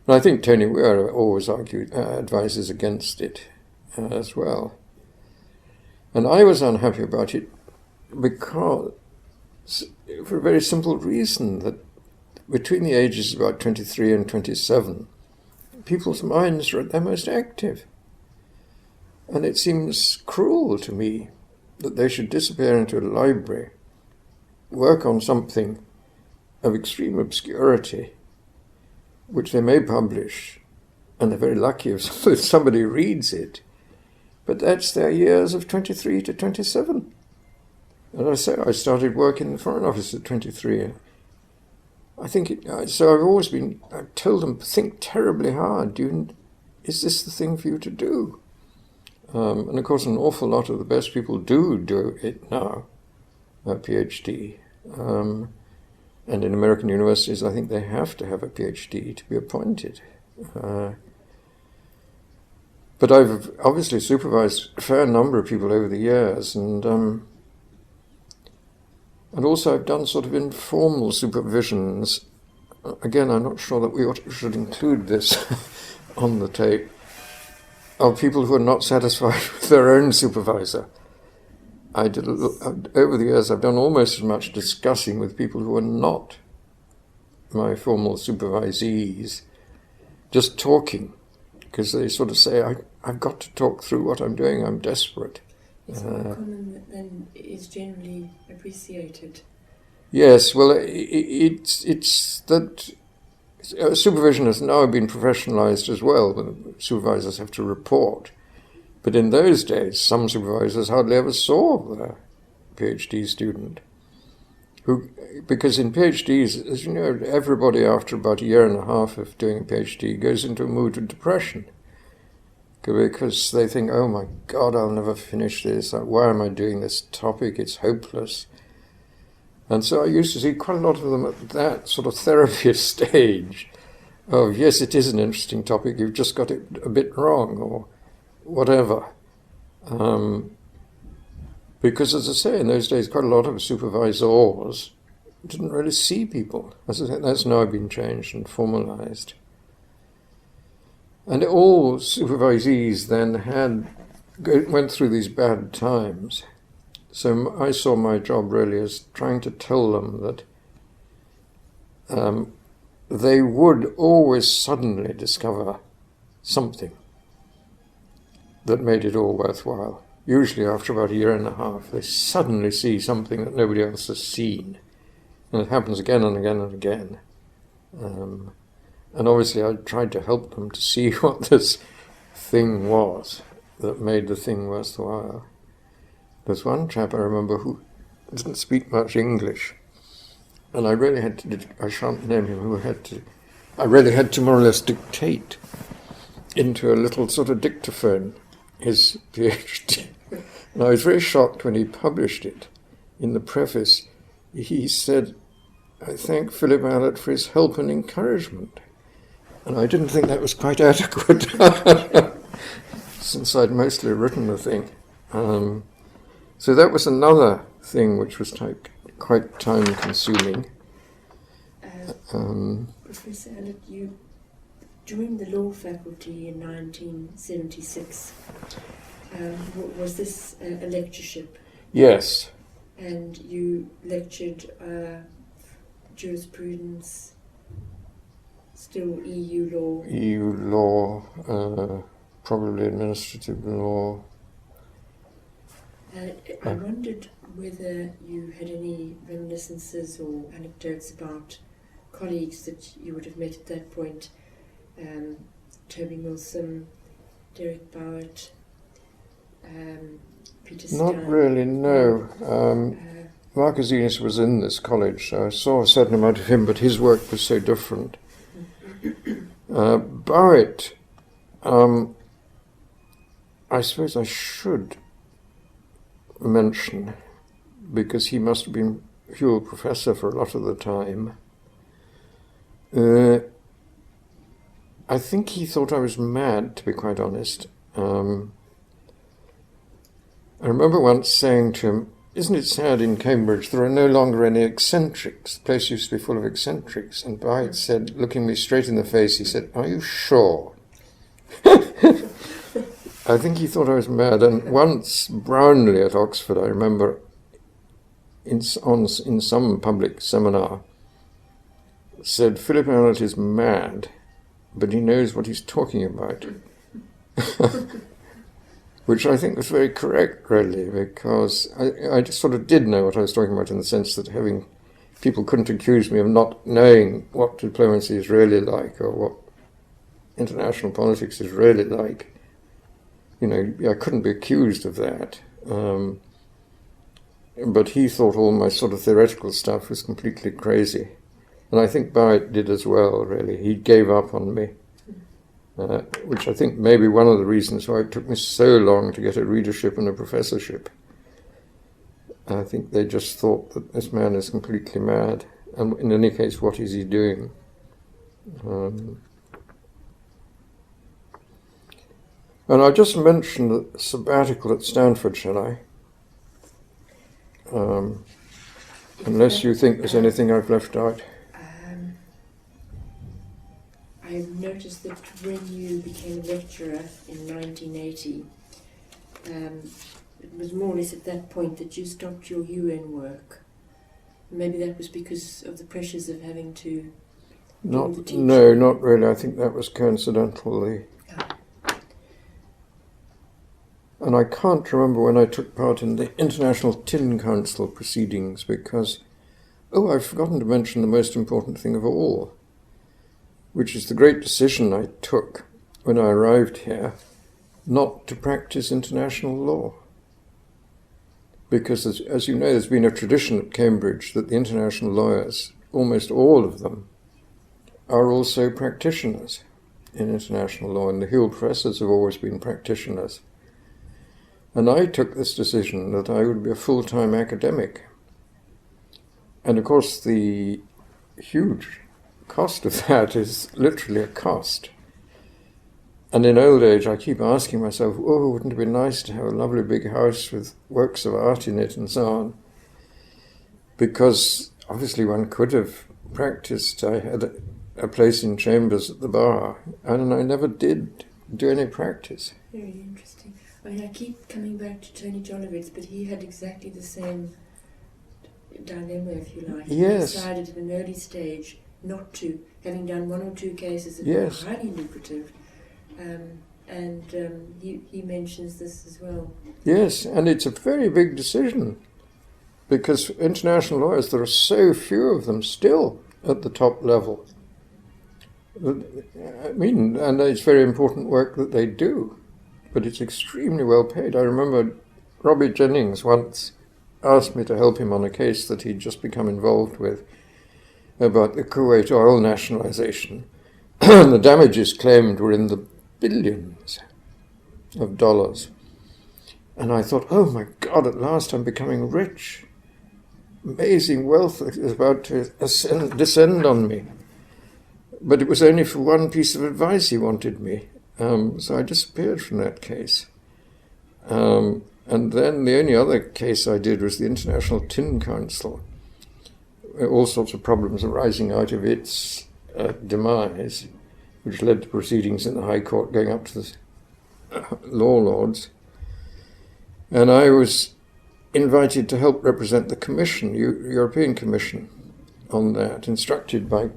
And I think Tony Weir always advises against it as well. And I was unhappy about it because, for a very simple reason, that between the ages of about 23 and 27, people's minds are at their most active. And it seems cruel to me that they should disappear into a library, work on something of extreme obscurity, which they may publish, and they're very lucky if somebody reads it, but that's their years of 23 to 27. And I say I started work in the Foreign Office at 23. So I've told them, think terribly hard. Is this the thing for you to do? And of course, an awful lot of the best people do it now, a PhD. And in American universities, I think they have to have a PhD to be appointed. But I've obviously supervised a fair number of people over the years, and also I've done sort of informal supervisions. Again, I'm not sure that we should include this on the tape, of people who are not satisfied with their own supervisor. Over the years, I've done almost as much discussing with people who are not my formal supervisees, just talking, because they sort of say, I've got to talk through what I'm doing, I'm desperate. It's more common than is generally appreciated. Yes, well, it's that supervision has now been professionalized as well. The supervisors have to report. But in those days, some supervisors hardly ever saw their PhD student. Because in PhDs, as you know, everybody after about a year and a half of doing a PhD goes into a mood of depression. Because they think, oh my God, I'll never finish this. Why am I doing this topic? It's hopeless. And so I used to see quite a lot of them at that sort of therapy stage of, yes, it is an interesting topic, you've just got it a bit wrong, or whatever. Because, as I say, in those days, quite a lot of supervisors didn't really see people. As I say, that's now been changed and formalized. And all supervisees then went through these bad times. So I saw my job really as trying to tell them that they would always suddenly discover something that made it all worthwhile. Usually after about a year and a half, they suddenly see something that nobody else has seen. And it happens again and again and again. And obviously I tried to help them to see what this thing was that made the thing worthwhile. There's one chap I remember who didn't speak much English, and I really had to, I shan't name him, I really had to more or less dictate into a little sort of dictaphone his PhD. And I was very shocked when he published it. In the preface, he said, I thank Philip Allott for his help and encouragement. And I didn't think that was quite adequate, since I'd mostly written the thing. So that was another thing which was quite time-consuming. Professor Allott, you joined the law faculty in 1976. Was this a lectureship? Yes. And you lectured jurisprudence, still EU law? EU law, probably administrative law. I wondered whether you had any reminiscences or anecdotes about colleagues that you would have met at that point. Toby Milsom, Derek Bowett, Peter Stein. Not really, no. Marcus Enos was in this college, so I saw a certain amount of him, but his work was so different. Bowett, I suppose I should mention, because he must have been Whewell Professor for a lot of the time. I think he thought I was mad, to be quite honest. I remember once saying to him, isn't it sad in Cambridge there are no longer any eccentrics? The place used to be full of eccentrics. And Bowett said, looking me straight in the face, he said, are you sure? I think he thought I was mad. And once Brownlee at Oxford, I remember, in some public seminar, said, Philip Allott is mad, but he knows what he's talking about. which I think was very correct, really, because I just sort of did know what I was talking about, in the sense that people couldn't accuse me of not knowing what diplomacy is really like, or what international politics is really like. I couldn't be accused of that. But he thought all my sort of theoretical stuff was completely crazy. And I think Barrett did as well, really. He gave up on me, which I think may be one of the reasons why it took me so long to get a readership and a professorship. I think they just thought that this man is completely mad. And in any case, what is he doing? And I just mentioned the sabbatical at Stanford, shall I? Unless you think there's anything I've left out. I've noticed that when you became a lecturer in 1980, it was more or less at that point that you stopped your UN work. Maybe that was because of the pressures of having to do the teaching. No, not really. I think that was coincidentally. And I can't remember when I took part in the International Tin Council proceedings, because, I've forgotten to mention the most important thing of all, which is the great decision I took when I arrived here not to practice international law. Because, as you know, there's been a tradition at Cambridge that the international lawyers, almost all of them, are also practitioners in international law, and the Hill professors have always been practitioners. And I took this decision that I would be a full-time academic. And of course the huge cost of that is literally a cost. And in old age I keep asking myself, wouldn't it be nice to have a lovely big house with works of art in it and so on? Because obviously one could have practiced. I had a place in chambers at the bar, and I never did do any practice. Very interesting. I keep coming back to Tony Jolowitz, but he had exactly the same dilemma, if you like. Yes. He decided at an early stage not to, having done one or two cases that Yes. were highly lucrative. He mentions this as well. Yes, and it's a very big decision, because international lawyers, there are so few of them still at the top level. I mean, and it's very important work that they do. But it's extremely well paid. I remember Robbie Jennings once asked me to help him on a case that he'd just become involved with about the Kuwait oil nationalization. The damages claimed were in the billions of dollars. And I thought, oh my God, at last I'm becoming rich. Amazing wealth is about to descend on me. But it was only for one piece of advice he wanted me. So I disappeared from that case. And then the only other case I did was the International Tin Council. All sorts of problems arising out of its demise, which led to proceedings in the High Court going up to the law lords. And I was invited to help represent the Commission, European Commission, on that, instructed by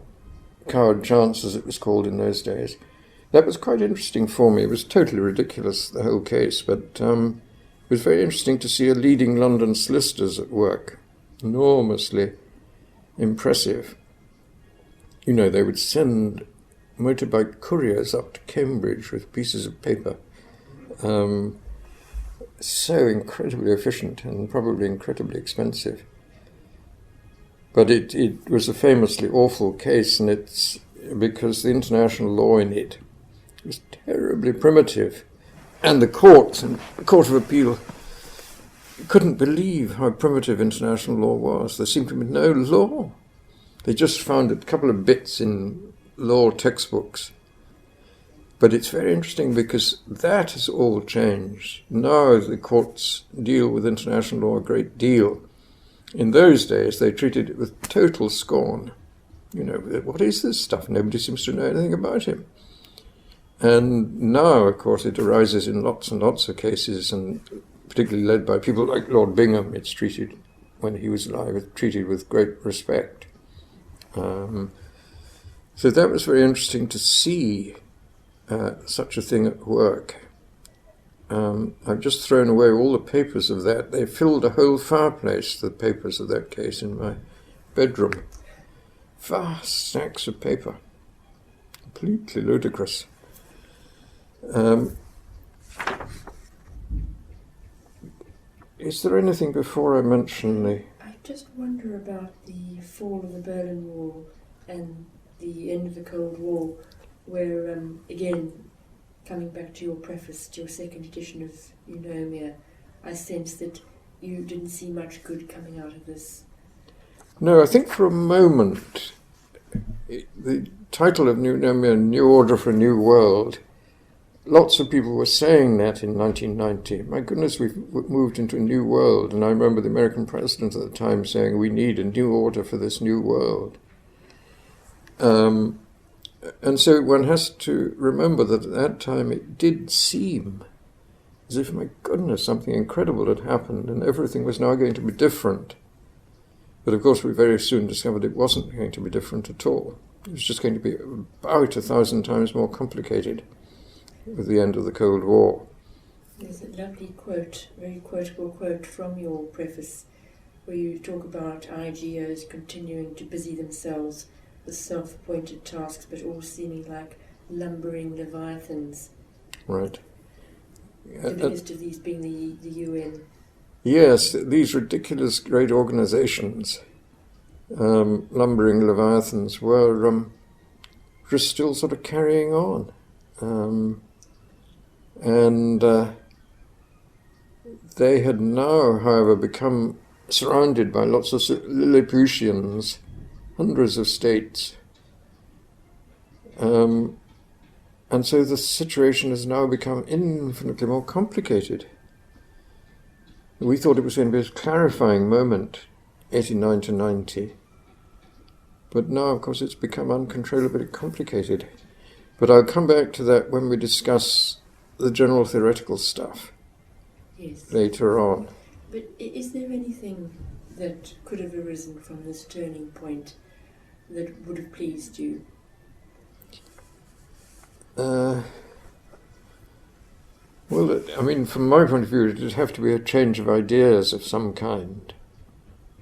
Coward Chance, as it was called in those days. That was quite interesting for me. It was totally ridiculous, the whole case, but it was very interesting to see a leading London solicitors at work. Enormously impressive. They would send motorbike couriers up to Cambridge with pieces of paper. So incredibly efficient and probably incredibly expensive. But it was a famously awful case, and it's because the international law in it was terribly primitive. And the courts and the Court of Appeal couldn't believe how primitive international law was. There seemed to be no law. They just found a couple of bits in law textbooks. But it's very interesting because that has all changed. Now the courts deal with international law a great deal. In those days, they treated it with total scorn. What is this stuff? Nobody seems to know anything about him. And now, of course, it arises in lots and lots of cases, and particularly led by people like Lord Bingham. It's treated, when he was alive, treated with great respect. So that was very interesting to see such a thing at work. I've just thrown away all the papers of that. They filled a whole fireplace, the papers of that case, in my bedroom. Vast stacks of paper. Completely ludicrous. Is there anything before I mention the... I just wonder about the fall of the Berlin Wall and the end of the Cold War, where, again, coming back to your preface, to your second edition of Eunomia, I sense that you didn't see much good coming out of this. No, I think for a moment, the title of Eunomia, New Order for a New World, lots of people were saying that in 1990. My goodness, we've moved into a new world. And I remember the American president at the time saying, we need a new order for this new world. And so one has to remember that at that time it did seem as if, my goodness, something incredible had happened and everything was now going to be different. But of course we very soon discovered it wasn't going to be different at all. It was just going to be about 1,000 times more complicated with the end of the Cold War. There's a lovely quote, very quotable quote from your preface, where you talk about IGOs continuing to busy themselves with self-appointed tasks, but all seeming like lumbering leviathans. Right. The biggest of these being the UN. Yes, these ridiculous great organizations, lumbering leviathans, were just still sort of carrying on. And they had now, however, become surrounded by lots of Lilliputians, hundreds of states. And so the situation has now become infinitely more complicated. We thought it was going to be a clarifying moment, 89 to 90. But now, of course, it's become uncontrollably complicated. But I'll come back to that when we discuss the general theoretical stuff later on. But is there anything that could have arisen from this turning point that would have pleased you? Well, I mean, from my point of view, it would have to be a change of ideas of some kind.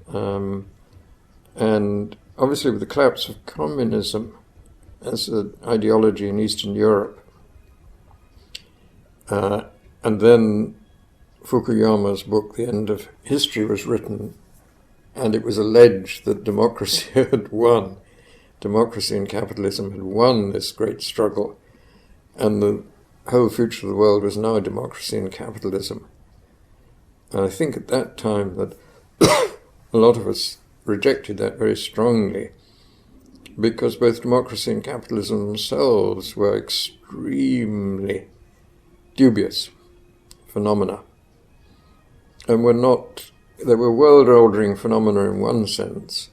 And obviously with the collapse of communism as an ideology in Eastern Europe, and then Fukuyama's book, The End of History, was written, and it was alleged that democracy had won. Democracy and capitalism had won this great struggle, and the whole future of the world was now democracy and capitalism. And I think at that time that a lot of us rejected that very strongly, because both democracy and capitalism themselves were extremely dubious phenomena. And they were world-ordering phenomena in one sense.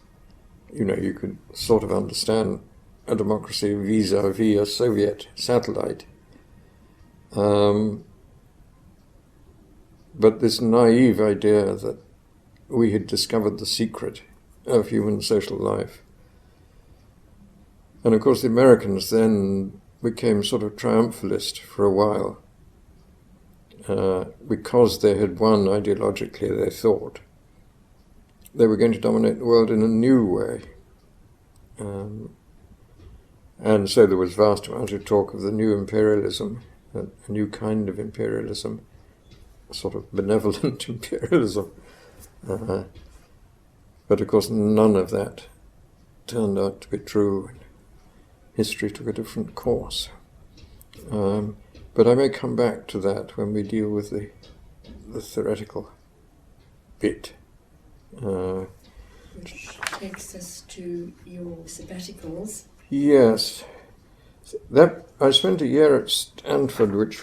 You know, you could sort of understand a democracy vis-a-vis a Soviet satellite. But this naive idea that we had discovered the secret of human social life. And of course the Americans then became sort of triumphalist for a while, because they had won ideologically, they thought. They were going to dominate the world in a new way. And so there was vast amount of talk of the new imperialism, a new kind of imperialism, a sort of benevolent imperialism. But of course none of that turned out to be true. History took a different course. But I may come back to that when we deal with the theoretical bit. Which takes us to your sabbaticals. Yes. I spent a year at Stanford, which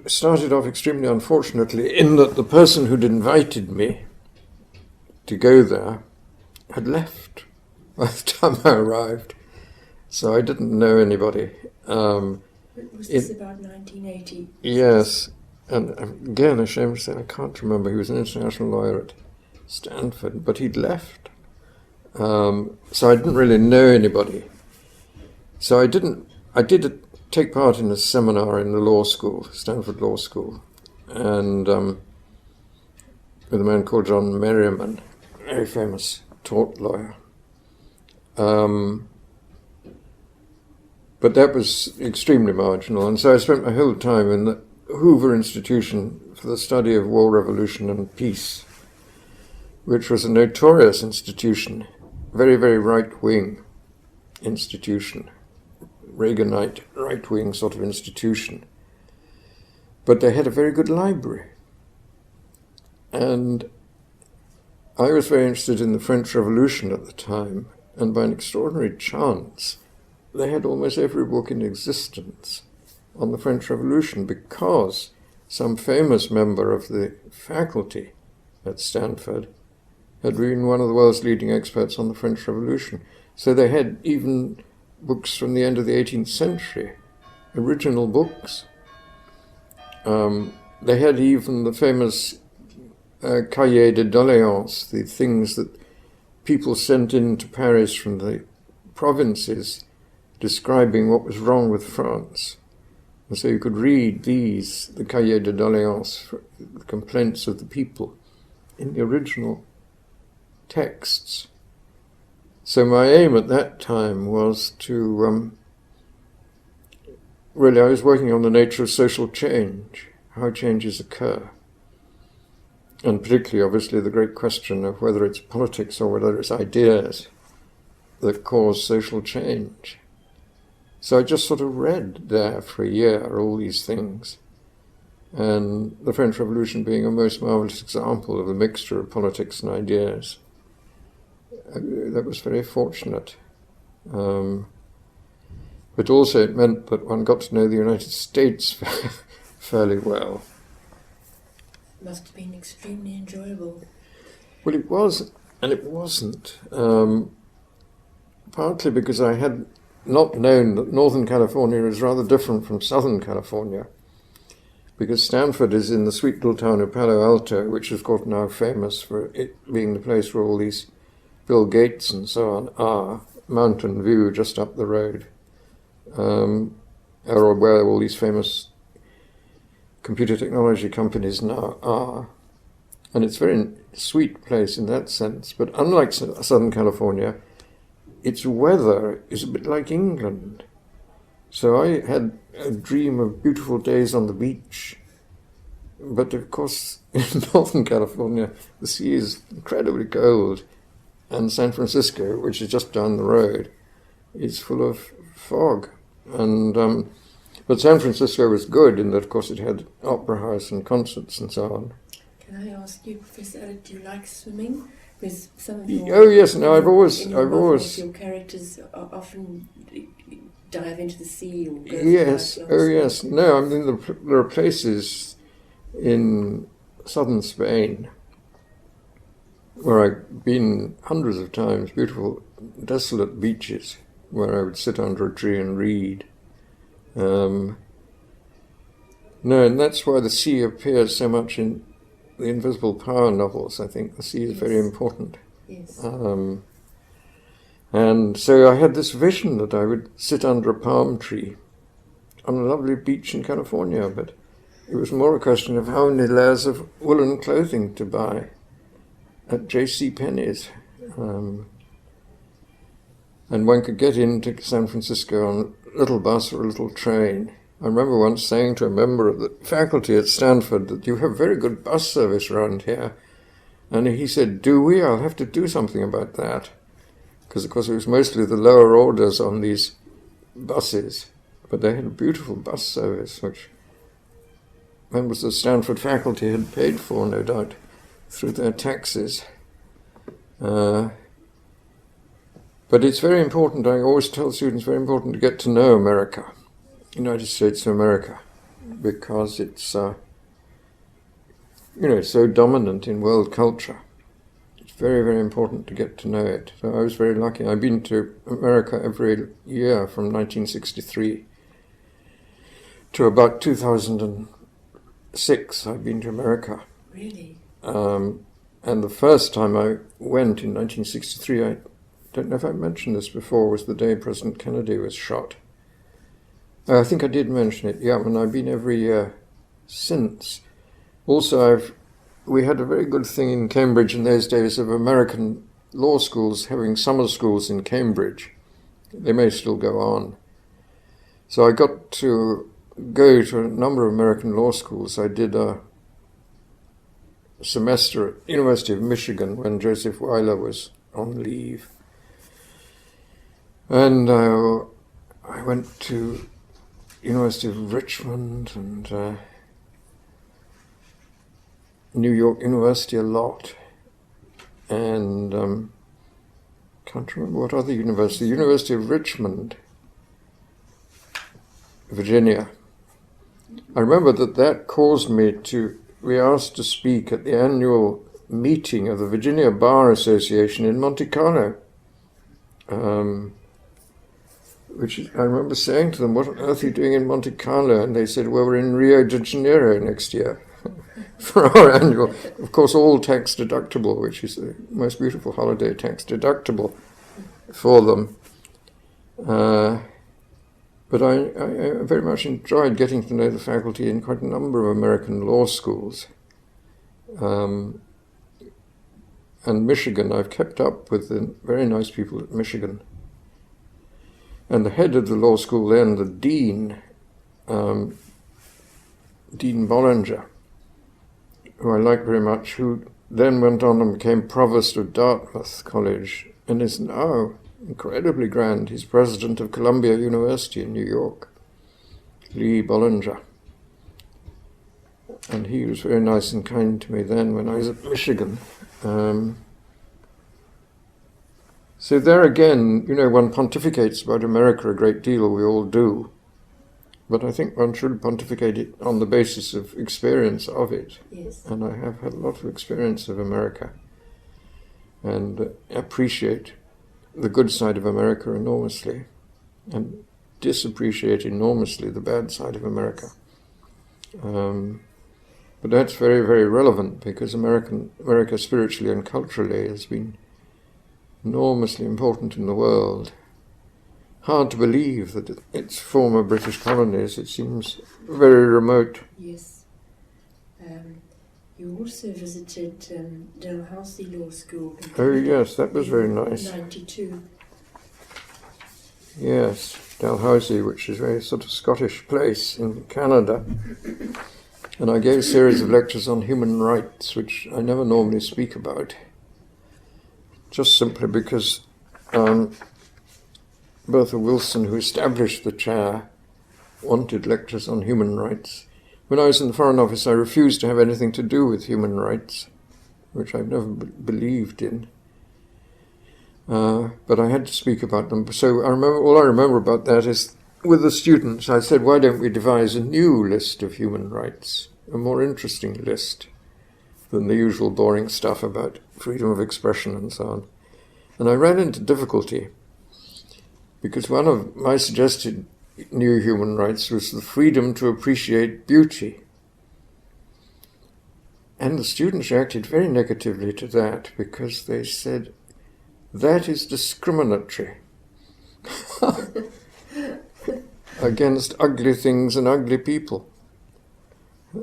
started off extremely unfortunately, in that the person who'd invited me to go there had left by the time I arrived. So I didn't know anybody. Was this about 1980? Yes. And again, ashamed to say, I can't remember. He was an international lawyer at Stanford, but he'd left. So I didn't really know anybody. So I did take part in a seminar in the law school, Stanford Law School, and with a man called John Merriman, a very famous tort lawyer. But that was extremely marginal, and so I spent my whole time in the Hoover Institution for the Study of War, Revolution and Peace, which was a notorious institution, very, very right-wing institution, Reaganite right-wing sort of institution. But they had a very good library. And I was very interested in the French Revolution at the time, and by an extraordinary chance, they had almost every book in existence on the French Revolution because some famous member of the faculty at Stanford had been one of the world's leading experts on the French Revolution. So they had even books from the end of the 18th century, original books. They had even the famous cahiers de doléances, the things that people sent into Paris from the provinces describing what was wrong with France. And so you could read these, the cahiers de doléances, the complaints of the people, in the original texts. So my aim at that time was to, really I was working on the nature of social change, how changes occur. And particularly, obviously, the great question of whether it's politics or whether it's ideas that cause social change. So I just sort of read there for a year all these things. And the French Revolution being a most marvelous example of a mixture of politics and ideas. That was very fortunate. But also it meant that one got to know the United States fairly well. Must have been extremely enjoyable. Well, it was, and it wasn't. Partly because I had not known that Northern California is rather different from Southern California. Because Stanford is in the sweet little town of Palo Alto, which is, of course, now famous for it being the place where all these Bill Gates and so on are. Mountain View just up the road, or where all these famous computer technology companies now are. And it's a very sweet place in that sense. But unlike Southern California, its weather is a bit like England. So I had a dream of beautiful days on the beach. But of course, in Northern California, the sea is incredibly cold. And San Francisco, which is just down the road, is full of fog. And but San Francisco was good in that, of course, it had opera house and concerts and so on. Can I ask you, Professor Allott, do you like swimming? Because some of your I've always your characters often dive into the sea or go yes, yes. No, I mean there are places in southern Spain where I've been hundreds of times, beautiful, desolate beaches where I would sit under a tree and read. No, and that's why the sea appears so much in the Invisible Power novels. I think the sea is very important. Yes. And so I had this vision that I would sit under a palm tree on a lovely beach in California, but it was more a question of how many layers of woolen clothing to buy at J.C. Penney's. And one could get into San Francisco on a little bus or a little train. I remember once saying to a member of the faculty at Stanford that you have very good bus service around here. And he said, "Do we? I'll have to do something about that." Because, of course, it was mostly the lower orders on these buses. But they had a beautiful bus service, which members of the Stanford faculty had paid for, no doubt, through their taxes. But it's very important, I always tell students, very important to get to know America, United States of America, because it's, so dominant in world culture. It's very, very important to get to know it. So I was very lucky. I've been to America every year from 1963 to about 2006. I've been to America. Really? And the first time I went in 1963, I don't know if I mentioned this before, was the day President Kennedy was shot. I think I did mention it, yeah, and I've been every year since. Also, we had a very good thing in Cambridge in those days of American law schools having summer schools in Cambridge. They may still go on. So I got to go to a number of American law schools. I did a semester at University of Michigan when Joseph Weiler was on leave. And I went to University of Richmond and New York University a lot, and can't remember what other university. University of Richmond, Virginia. I remember that caused me to be asked to speak at the annual meeting of the Virginia Bar Association in Monte Carlo. Which I remember saying to them, "What on earth are you doing in Monte Carlo?" And they said, "Well, we're in Rio de Janeiro next year for our annual," of course, all tax deductible, which is the most beautiful holiday, tax deductible for them. But I very much enjoyed getting to know the faculty in quite a number of American law schools. And Michigan, I've kept up with the very nice people at Michigan. And the head of the law school then, the dean, Dean Bollinger, who I like very much, who then went on and became provost of Dartmouth College and is now incredibly grand. He's president of Columbia University in New York, Lee Bollinger. And he was very nice and kind to me then when I was at Michigan. So there again, one pontificates about America a great deal, we all do. But I think one should pontificate it on the basis of experience of it. Yes. And I have had a lot of experience of America and appreciate the good side of America enormously and disappreciate enormously the bad side of America. But that's very, very relevant because America spiritually and culturally has been enormously important in the world. Hard to believe that it's former British colonies. It seems very remote. Yes. You also visited Dalhousie Law School. Oh yes, that was very nice. 92. Yes, Dalhousie, which is a very sort of Scottish place in Canada. And I gave a series of lectures on human rights, which I never normally speak about. Just simply because Bertha Wilson, who established the chair, wanted lectures on human rights. When I was in the Foreign Office, I refused to have anything to do with human rights, which I've never believed in. But I had to speak about them. So all I remember about that is, with the students, I said, why don't we devise a new list of human rights, a more interesting list than the usual boring stuff about freedom of expression and so on. And I ran into difficulty because one of my suggested new human rights was the freedom to appreciate beauty. And the students reacted very negatively to that because they said, that is discriminatory against ugly things and ugly people.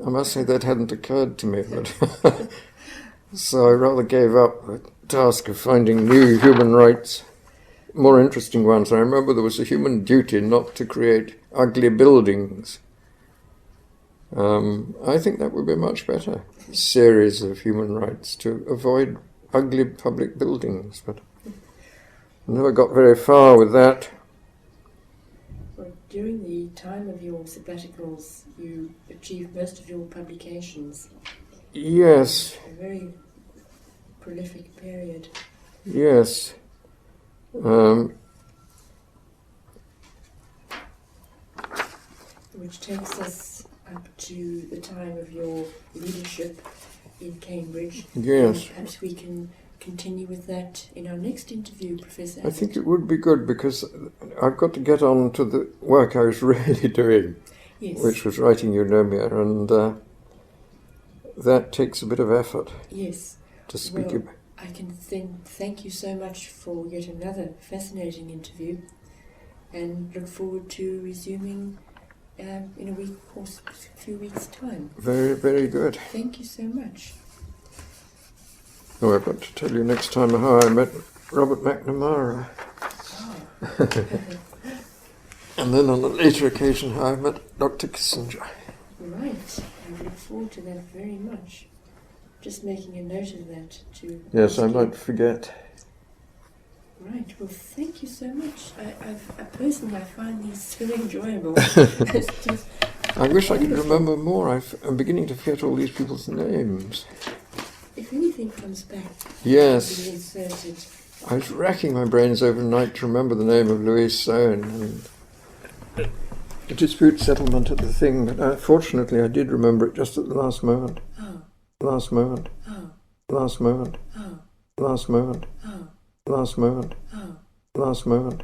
I must say that hadn't occurred to me, but so I rather gave up the task of finding new human rights, more interesting ones. I remember there was a human duty not to create ugly buildings. I think that would be a much better series of human rights to avoid ugly public buildings, but I never got very far with that. Well, during the time of your sabbaticals, you achieved most of your publications. Yes. A very prolific period. Yes. Which takes us up to the time of your leadership in Cambridge. Yes. And perhaps we can continue with that in our next interview, Professor I Allott. think it would be good because I've got to get on to the work I was really doing, Yes. which was writing Eunomia, and that takes a bit of effort Yes. to speak Well, about. I can thank you so much for yet another fascinating interview and look forward to resuming in a week or a few weeks' time. Very, very good. Thank you so much. Oh, I've got to tell you next time how I met Robert McNamara. Oh. And then on a later occasion how I met Dr. Kissinger. Right. I look forward to that very much. Just making a note of that to... Yes, I might forget. Right. Well, thank you so much. I personally find these so enjoyable. It's just I wish I could wonderful. remember more. I'm beginning to forget all these people's names. If anything comes back, Yes. be inserted. I was racking my brains overnight to remember the name of Louise Sohn and the dispute settlement at the thing, but fortunately I did remember it just at the last moment. Oh. Last moment. Oh. Last moment. Oh. Last moment. Oh. Last moment. Oh. Last moment.